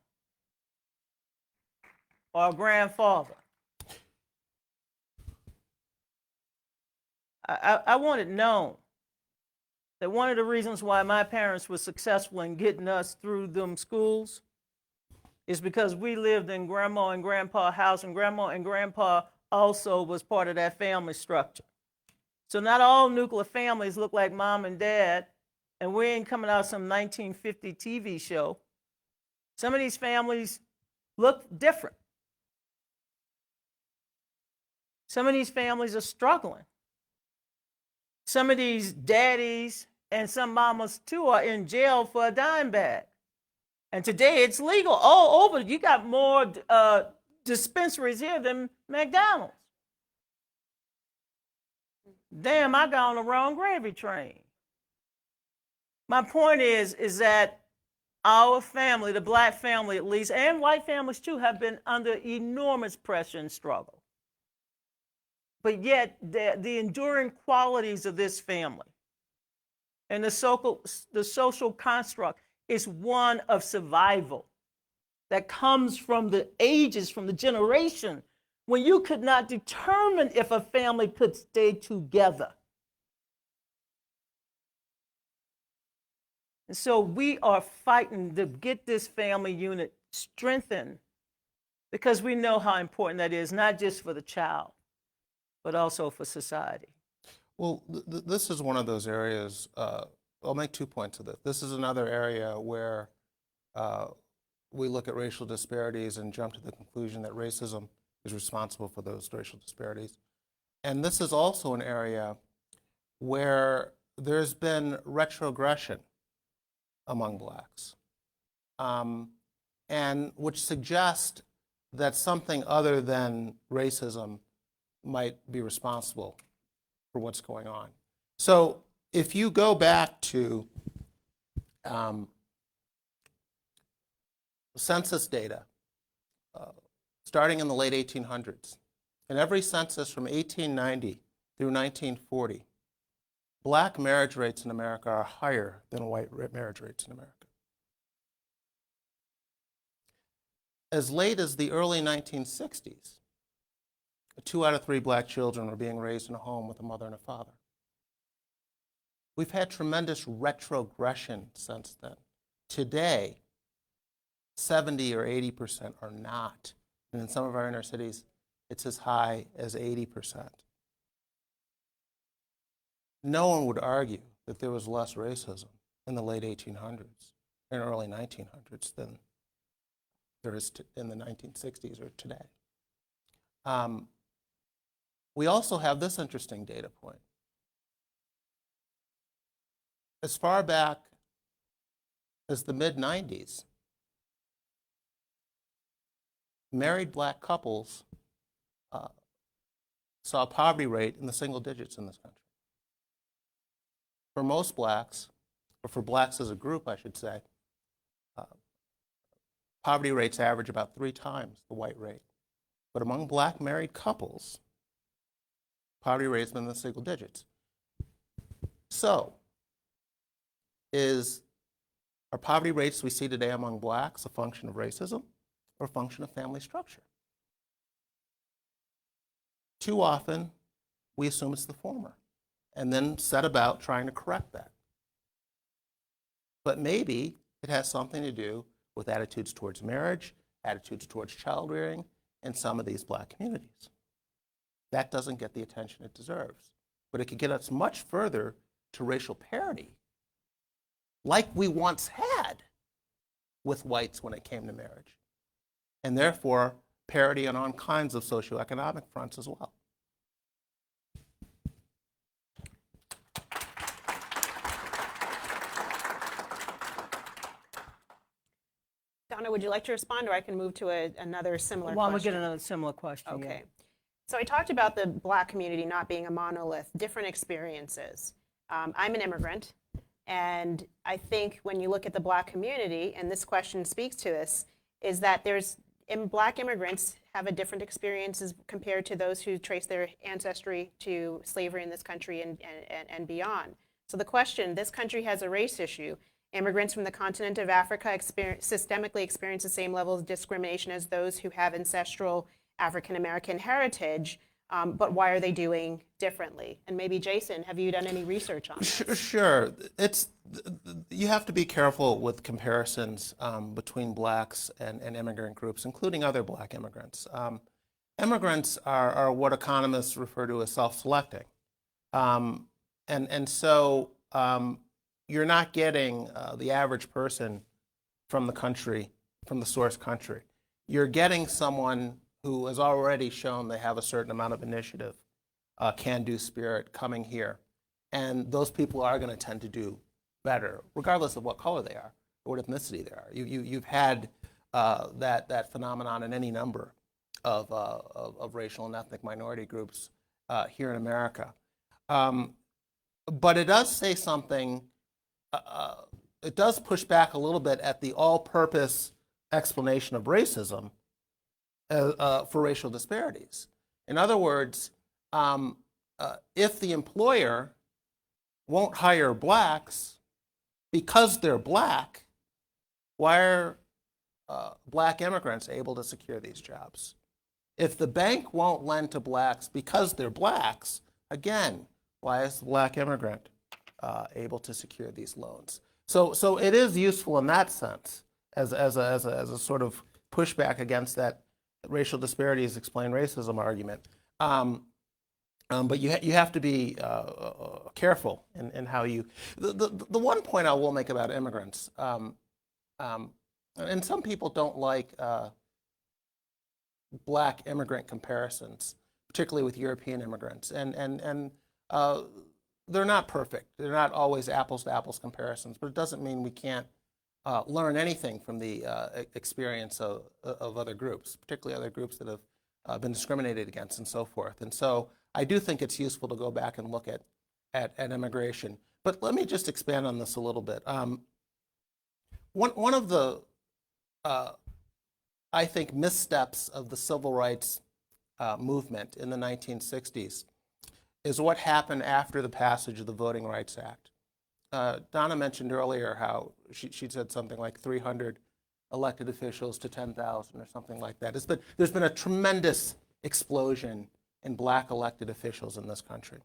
or a grandfather. I want it known that one of the reasons why my parents were successful in getting us through them schools is because we lived in grandma and grandpa's house, and grandma and grandpa also was part of that family structure. So not all nuclear families look like mom and dad, and we ain't coming out some 1950 TV show. Some of these families look different. Some of these families are struggling. Some of these daddies and some mamas too are in jail for a dime bag. And today it's legal all over. You got more dispensaries here than McDonald's. Damn, I got on the wrong gravy train. My point is that our family, the Black family at least, and white families too, have been under enormous pressure and struggle. But yet, the enduring qualities of this family and the social construct is one of survival that comes from the ages, from the generation, when you could not determine if a family could stay together. And so we are fighting to get this family unit strengthened because we know how important that is, not just for the child, but also for society. Well, this is one of those areas, I'll make 2 points of this. This is another area where we look at racial disparities and jump to the conclusion that racism is responsible for those racial disparities. And this is also an area where there's been retrogression among Blacks, and which suggests that something other than racism might be responsible for what's going on. So if you go back to census data, starting in the late 1800s, in every census from 1890 through 1940, Black marriage rates in America are higher than white marriage rates in America. As late as the early 1960s, 2 out of 3 Black children were being raised in a home with a mother and a father. We've had tremendous retrogression since then. Today, 70 or 80% are not. And in some of our inner cities, it's as high as 80%. No one would argue that there was less racism in the late 1800s and early 1900s than there is in the 1960s or today. We also have this interesting data point. As far back as the mid-90s, married Black couples saw a poverty rate in the single digits in this country. For most Blacks, or for Blacks as a group, I should say, poverty rates average about 3 times the white rate. But among Black married couples, poverty rates been in the single digits. So, are poverty rates we see today among Blacks a function of racism or a function of family structure? Too often, we assume it's the former and then set about trying to correct that. But maybe it has something to do with attitudes towards marriage, attitudes towards child rearing in some of these black communities. That doesn't get the attention it deserves. But it could get us much further to racial parity, like we once had with whites when it came to marriage, and therefore parity on all kinds of socioeconomic fronts as well. Donna, would you like to respond, or I can move to another similar Well, question? we'll get another similar question. Okay. So I talked about the black community not being a monolith, different experiences. I'm an immigrant, and I think when you look at the black community, and this question speaks to this, is that black immigrants have a different experiences compared to those who trace their ancestry to slavery in this country and beyond. So the question, this country has a race issue. Immigrants from the continent of Africa systemically experience the same level of discrimination as those who have ancestral African American heritage, but why are they doing differently? And maybe Jason, have you done any research on this? Sure. You have to be careful with comparisons between blacks and immigrant groups, including other black immigrants. Immigrants are what economists refer to as self-selecting. And so you're not getting the average person from the country, from the source country. You're getting someone who has already shown they have a certain amount of initiative, can-do spirit coming here. And those people are going to tend to do better, regardless of what color they are or what ethnicity they are. You've had that phenomenon in any number of racial and ethnic minority groups here in America. But it does say something, it does push back a little bit at the all-purpose explanation of racism for racial disparities. In other words, if the employer won't hire blacks because they're black, why are black immigrants able to secure these jobs? If the bank won't lend to blacks because they're blacks, again, why is the black immigrant able to secure these loans? So it is useful in that sense as a sort of pushback against that racial disparities explain racism argument. But you have to be careful in how you. The one point I will make about immigrants, and some people don't like black immigrant comparisons, particularly with European immigrants, and they're not perfect. They're not always apples to apples comparisons, but it doesn't mean we can't learn anything from the experience of other groups, particularly other groups that have been discriminated against and so forth. And so I do think it's useful to go back and look at immigration. But let me just expand on this a little bit. One of the, I think, missteps of the civil rights movement in the 1960s is what happened after the passage of the Voting Rights Act. Donna mentioned earlier how she said something like 300 elected officials to 10,000 or something like that. There's been a tremendous explosion in black elected officials in this country.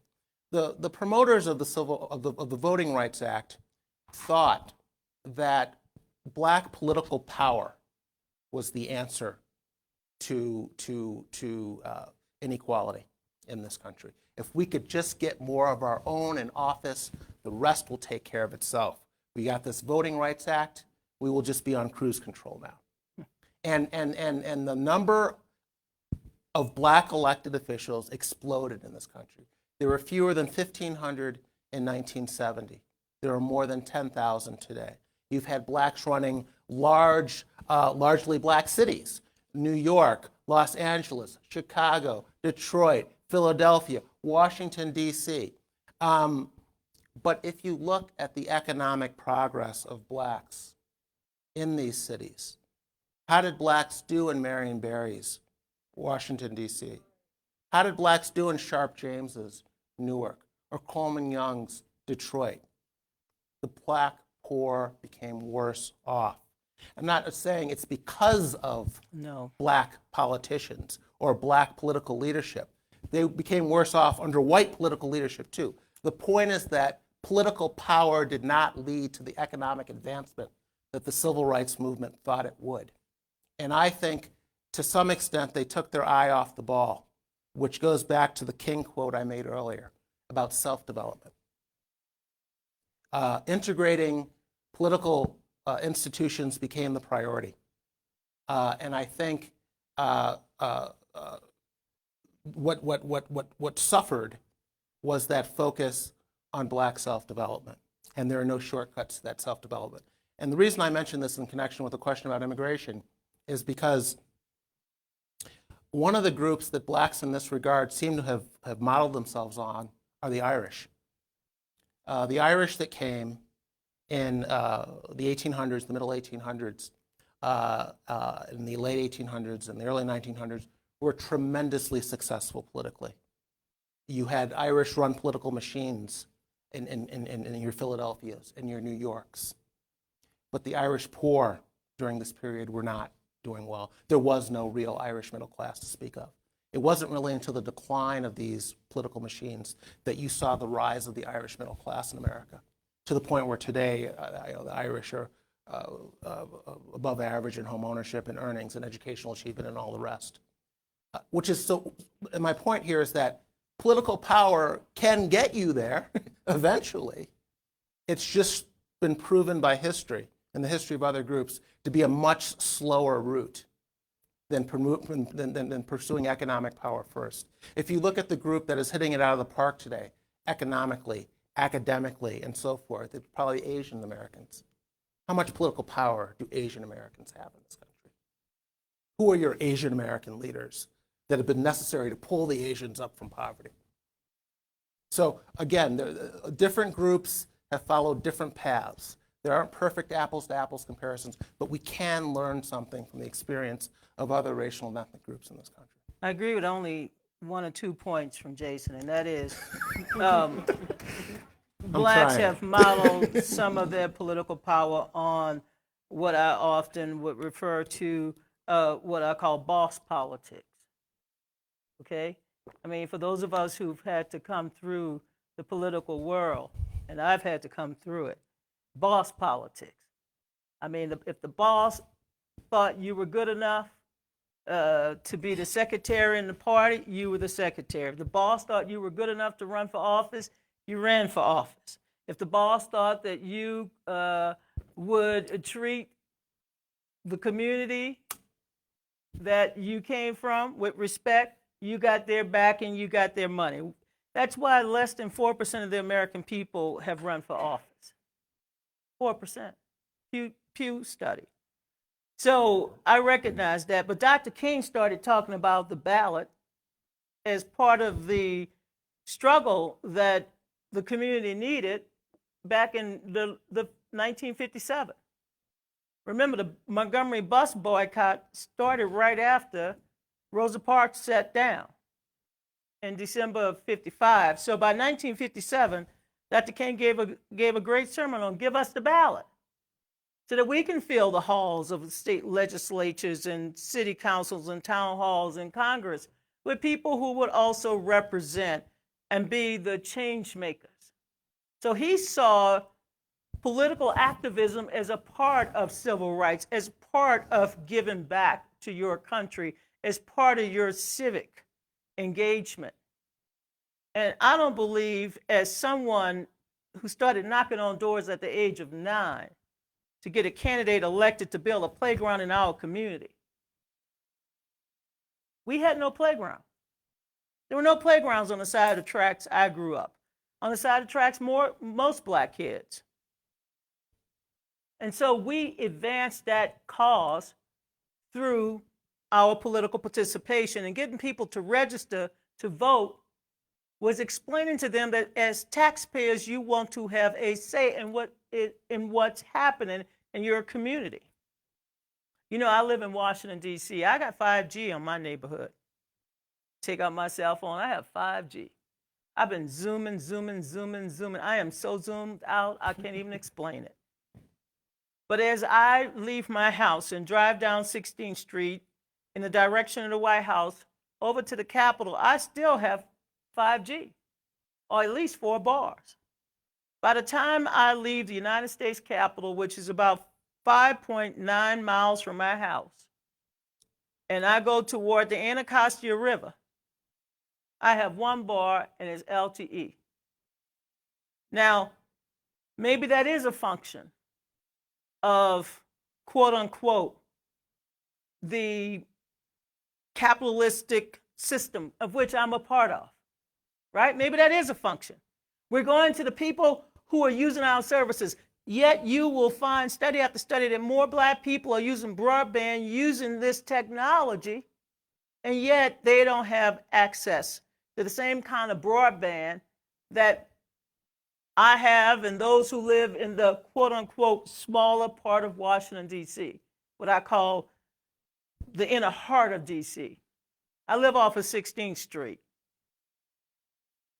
The promoters of the Voting Rights Act thought that black political power was the answer to inequality in this country. If we could just get more of our own in office, the rest will take care of itself. We got this Voting Rights Act, we will just be on cruise control now. And the number of black elected officials exploded in this country. There were fewer than 1,500 in 1970. There are more than 10,000 today. You've had blacks running largely black cities: New York, Los Angeles, Chicago, Detroit, Philadelphia, Washington, D.C. But if you look at the economic progress of blacks in these cities, how did blacks do in Marion Barry's, Washington, D.C.? How did blacks do in Sharp James's, Newark, or Coleman Young's, Detroit? The black poor became worse off. I'm not saying it's because of black politicians or black political leadership. They became worse off under white political leadership too. The point is that political power did not lead to the economic advancement that the civil rights movement thought it would. And I think to some extent they took their eye off the ball, which goes back to the King quote I made earlier about self-development. Integrating political institutions became the priority. And I think what suffered was that focus on black self-development. And there are no shortcuts to that self-development. And the reason I mention this in connection with the question about immigration is because one of the groups that blacks in this regard seem to have modeled themselves on are the Irish. The Irish that came in the 1800s, the middle 1800s, in the late 1800s and the early 1900s were tremendously successful politically. You had Irish-run political machines in your Philadelphias and your New Yorks. But the Irish poor during this period were not doing well. There was no real Irish middle class to speak of. It wasn't really until the decline of these political machines that you saw the rise of the Irish middle class in America, to the point where today the Irish are above average in home ownership and earnings and educational achievement and all the rest. Which is so, and my point here is that political power can get you there eventually. It's just been proven by history and the history of other groups to be a much slower route than pursuing economic power first. If you look at the group that is hitting it out of the park today, economically, academically, and so forth, it's probably Asian Americans. How much political power do Asian Americans have in this country? Who are your Asian American leaders that have been necessary to pull the Asians up from poverty? So again, different groups have followed different paths. There aren't perfect apples-to-apples comparisons, but we can learn something from the experience of other racial and ethnic groups in this country. I agree with only 1 or 2 points from Jason, and that is blacks have modeled some of their political power on what I often would refer to what I call boss politics. Okay? I mean, for those of us who've had to come through the political world, and I've had to come through it, boss politics. I mean, if the boss thought you were good enough to be the secretary in the party, you were the secretary. If the boss thought you were good enough to run for office, you ran for office. If the boss thought that you would treat the community that you came from with respect, you got their back and you got their money. That's why less than 4% of the American people have run for office. 4%. Pew study. So I recognize that, but Dr. King started talking about the ballot as part of the struggle that the community needed back in the 1957. Remember, the Montgomery bus boycott started right after Rosa Parks sat down in December of 55. So by 1957, Dr. King gave a great sermon on give us the ballot so that we can fill the halls of state legislatures and city councils and town halls and Congress with people who would also represent and be the change makers. So he saw political activism as a part of civil rights, as part of giving back to your country, as part of your civic engagement. And I don't believe, as someone who started knocking on doors at the age of 9 to get a candidate elected to build a playground in our community, we had no playground. There were no playgrounds on the side of the tracks I grew up. On the side of the tracks, most black kids. And so we advanced that cause through our political participation, and getting people to register to vote was explaining to them that as taxpayers, you want to have a say in what's happening in your community. You know, I live in Washington, D.C. I got 5G on my neighborhood. Take out my cell phone, I have 5G. I've been zooming. I am so zoomed out, I can't even explain it. But as I leave my house and drive down 16th Street in the direction of the White House over to the Capitol, I still have 5G, or at least 4 bars. By the time I leave the United States Capitol, which is about 5.9 miles from my house, and I go toward the Anacostia River, I have one bar and it's LTE. Now, maybe that is a function of, quote unquote, the capitalistic system of which I'm a part of, right? Maybe that is a function. We're going to the people who are using our services. Yet you will find, study after study, that more Black people are using broadband, using this technology, and yet they don't have access to the same kind of broadband that I have and those who live in the quote-unquote smaller part of Washington, D.C., what I call the inner heart of D.C. I live off of 16th Street,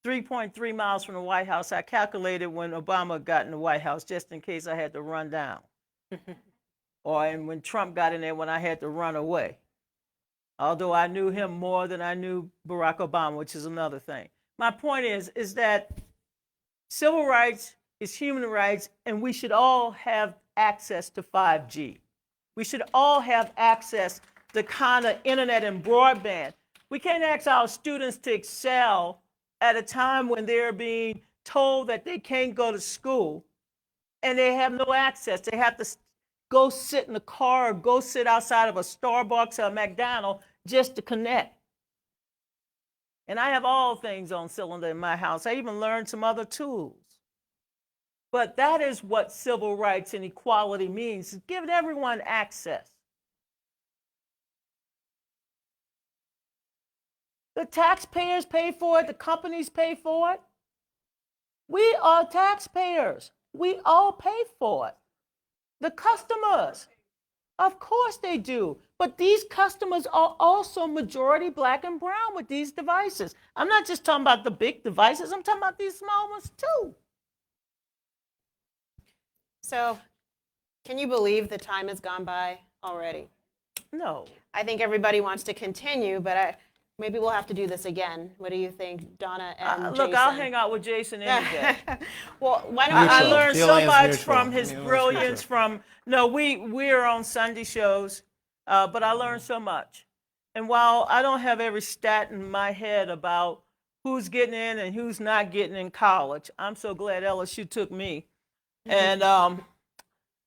3.3 miles from the White House. I calculated when Obama got in the White House, just in case I had to run down. And when Trump got in there, when I had to run away. Although I knew him more than I knew Barack Obama, which is another thing. My point is that civil rights is human rights, and we should all have access to 5G. We should all have access to the kind of internet and broadband. We can't ask our students to excel at a time when they're being told that they can't go to school and they have no access. They have to go sit in the car or go sit outside of a Starbucks or a McDonald's just to connect. And I have all things on cylinder in my house. I even learned some other tools. But that is what civil rights and equality means, giving everyone access. The taxpayers pay for it, the companies pay for it. We are taxpayers. We all pay for it. The customers, of course they do. But these customers are also majority Black and brown with these devices. I'm not just talking about the big devices, I'm talking about these small ones too. So, can you believe the time has gone by already? No. I think everybody wants to continue, but maybe we'll have to do this again. What do you think, Donna and Look, Jason? I'll hang out with Jason any day. Well, why don't I we? learned so Feeling is much mutual. from his Feeling is brilliance. mutual. We're on Sunday shows, but I learned so much. And while I don't have every stat in my head about who's getting in and who's not getting in college, I'm so glad LSU took me. And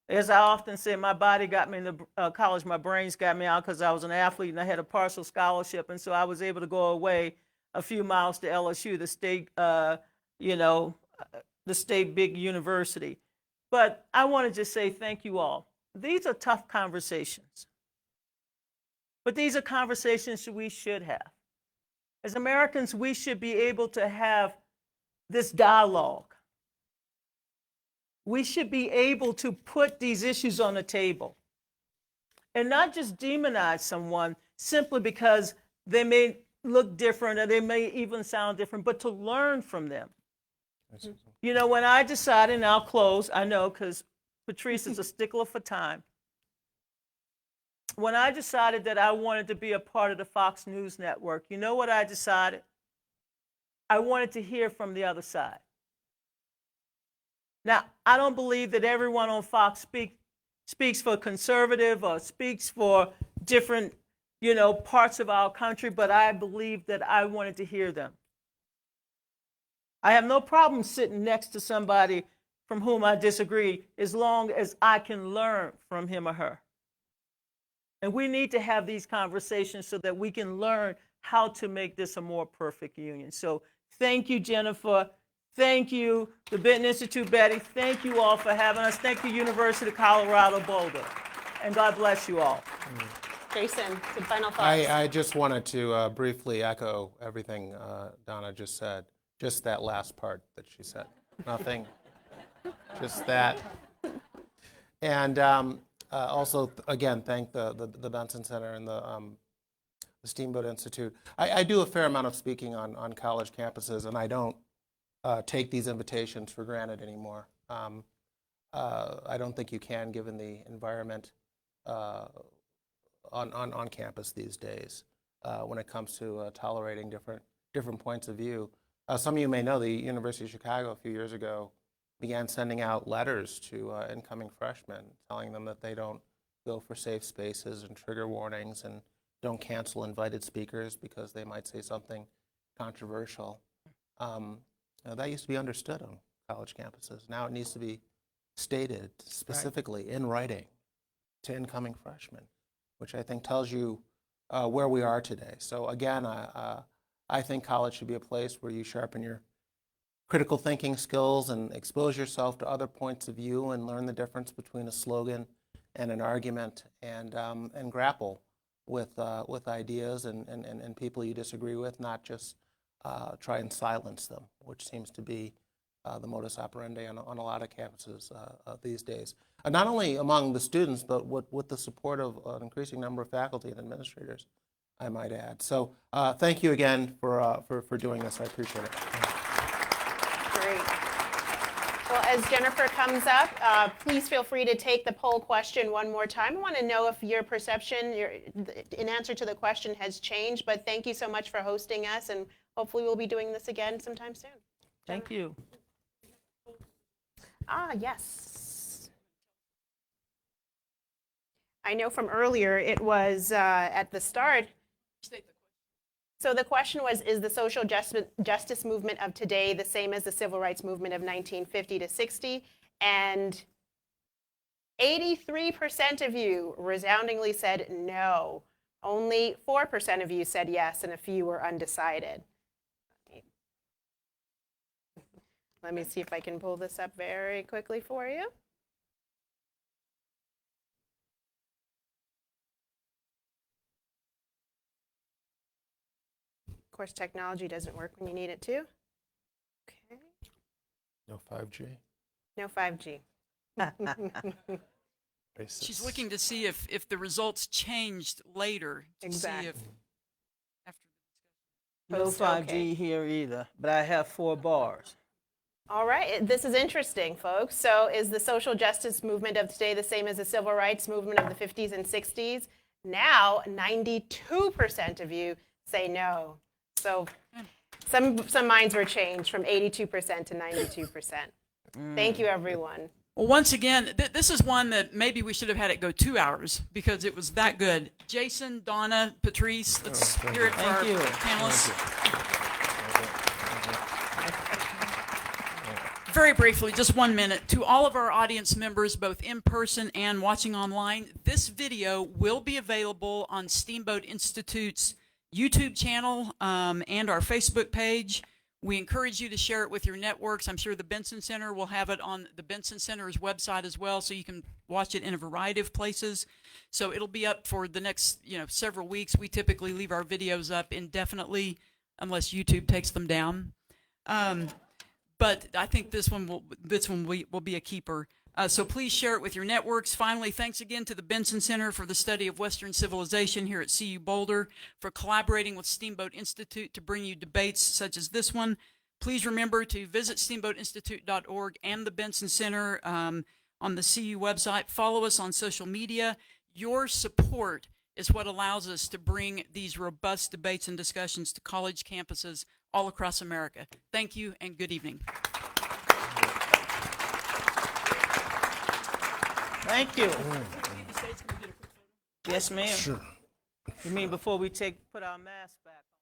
as I often say, my body got me into college, my brains got me out because I was an athlete and I had a partial scholarship, and so I was able to go away a few miles to LSU, the state, the state big university. But I want to just say thank you all. These are tough conversations, but these are conversations we should have. As Americans, we should be able to have this dialogue. We should be able to put these issues on the table and not just demonize someone simply because they may look different or they may even sound different, but to learn from them. You know, when I decided, and I'll close, I know because Patrice is a stickler for time. When I decided that I wanted to be a part of the Fox News Network, you know what I decided? I wanted to hear from the other side. Now, I don't believe that everyone on Fox speaks for conservative or speaks for different, parts of our country, but I believe that I wanted to hear them. I have no problem sitting next to somebody from whom I disagree as long as I can learn from him or her. And we need to have these conversations so that we can learn how to make this a more perfect union. So thank you, Jennifer. Thank you, the Benton Institute, Betty. Thank you all for having us. Thank you, University of Colorado, Boulder. And God bless you all. Jason, some final thoughts. I just wanted to briefly echo everything Donna just said. Just that last part that she said. Nothing, just that. And also, again, thank the Benson Center and the Steamboat Institute. I do a fair amount of speaking on college campuses, and I don't take these invitations for granted anymore. I don't think you can, given the environment on campus these days when it comes to tolerating different points of view. Some of you may know the University of Chicago a few years ago began sending out letters to incoming freshmen, telling them that they don't go for safe spaces and trigger warnings and don't cancel invited speakers because they might say something controversial. That used to be understood on college campuses. Now it needs to be stated specifically in writing to incoming freshmen, which I think tells you where we are today. So again, I think college should be a place where you sharpen your critical thinking skills and expose yourself to other points of view and learn the difference between a slogan and an argument, and grapple with ideas and people you disagree with, not just try and silence them, which seems to be the modus operandi on a lot of campuses these days. Not only among the students, but with the support of an increasing number of faculty and administrators, I might add. So thank you again for doing this. I appreciate it. Great. Well, as Jennifer comes up, please feel free to take the poll question one more time. I want to know if your perception in answer to the question has changed, but thank you so much for hosting us, and hopefully we'll be doing this again sometime soon. Thank you. Yes. I know from earlier it was at the start. So the question was, is the social justice movement of today the same as the civil rights movement of 1950 to 60? And 83% of you resoundingly said no. Only 4% of you said yes, and a few were undecided. Let me see if I can pull this up very quickly for you. Of course, technology doesn't work when you need it to. Okay. No 5G. No 5G. She's looking to see if the results changed later. To Exactly. See if after No Post, 5G okay. here either, but I have 4 bars. All right, this is interesting, folks. So is the social justice movement of today the same as the civil rights movement of the 50s and 60s? Now, 92% of you say no. So some minds were changed from 82% to 92%. Thank you, everyone. Well, once again, this is one that maybe we should have had it go 2 hours because it was that good. Jason, Donna, Patrice, let's hear it for our Thank you. panelists. Very briefly, just 1 minute. To all of our audience members, both in person and watching online, this video will be available on Steamboat Institute's YouTube channel and our Facebook page. We encourage you to share it with your networks. I'm sure the Benson Center will have it on the Benson Center's website as well, so you can watch it in a variety of places. So it'll be up for the next, several weeks. We typically leave our videos up indefinitely unless YouTube takes them down. But I think this one will be a keeper. So please share it with your networks. Finally, thanks again to the Benson Center for the Study of Western Civilization here at CU Boulder for collaborating with Steamboat Institute to bring you debates such as this one. Please remember to visit steamboatinstitute.org and the Benson Center on the CU website. Follow us on social media. Your support is what allows us to bring these robust debates and discussions to college campuses all across America. Thank you and good evening. Thank you. Yes, ma'am. Sure. You mean before we put our masks back on?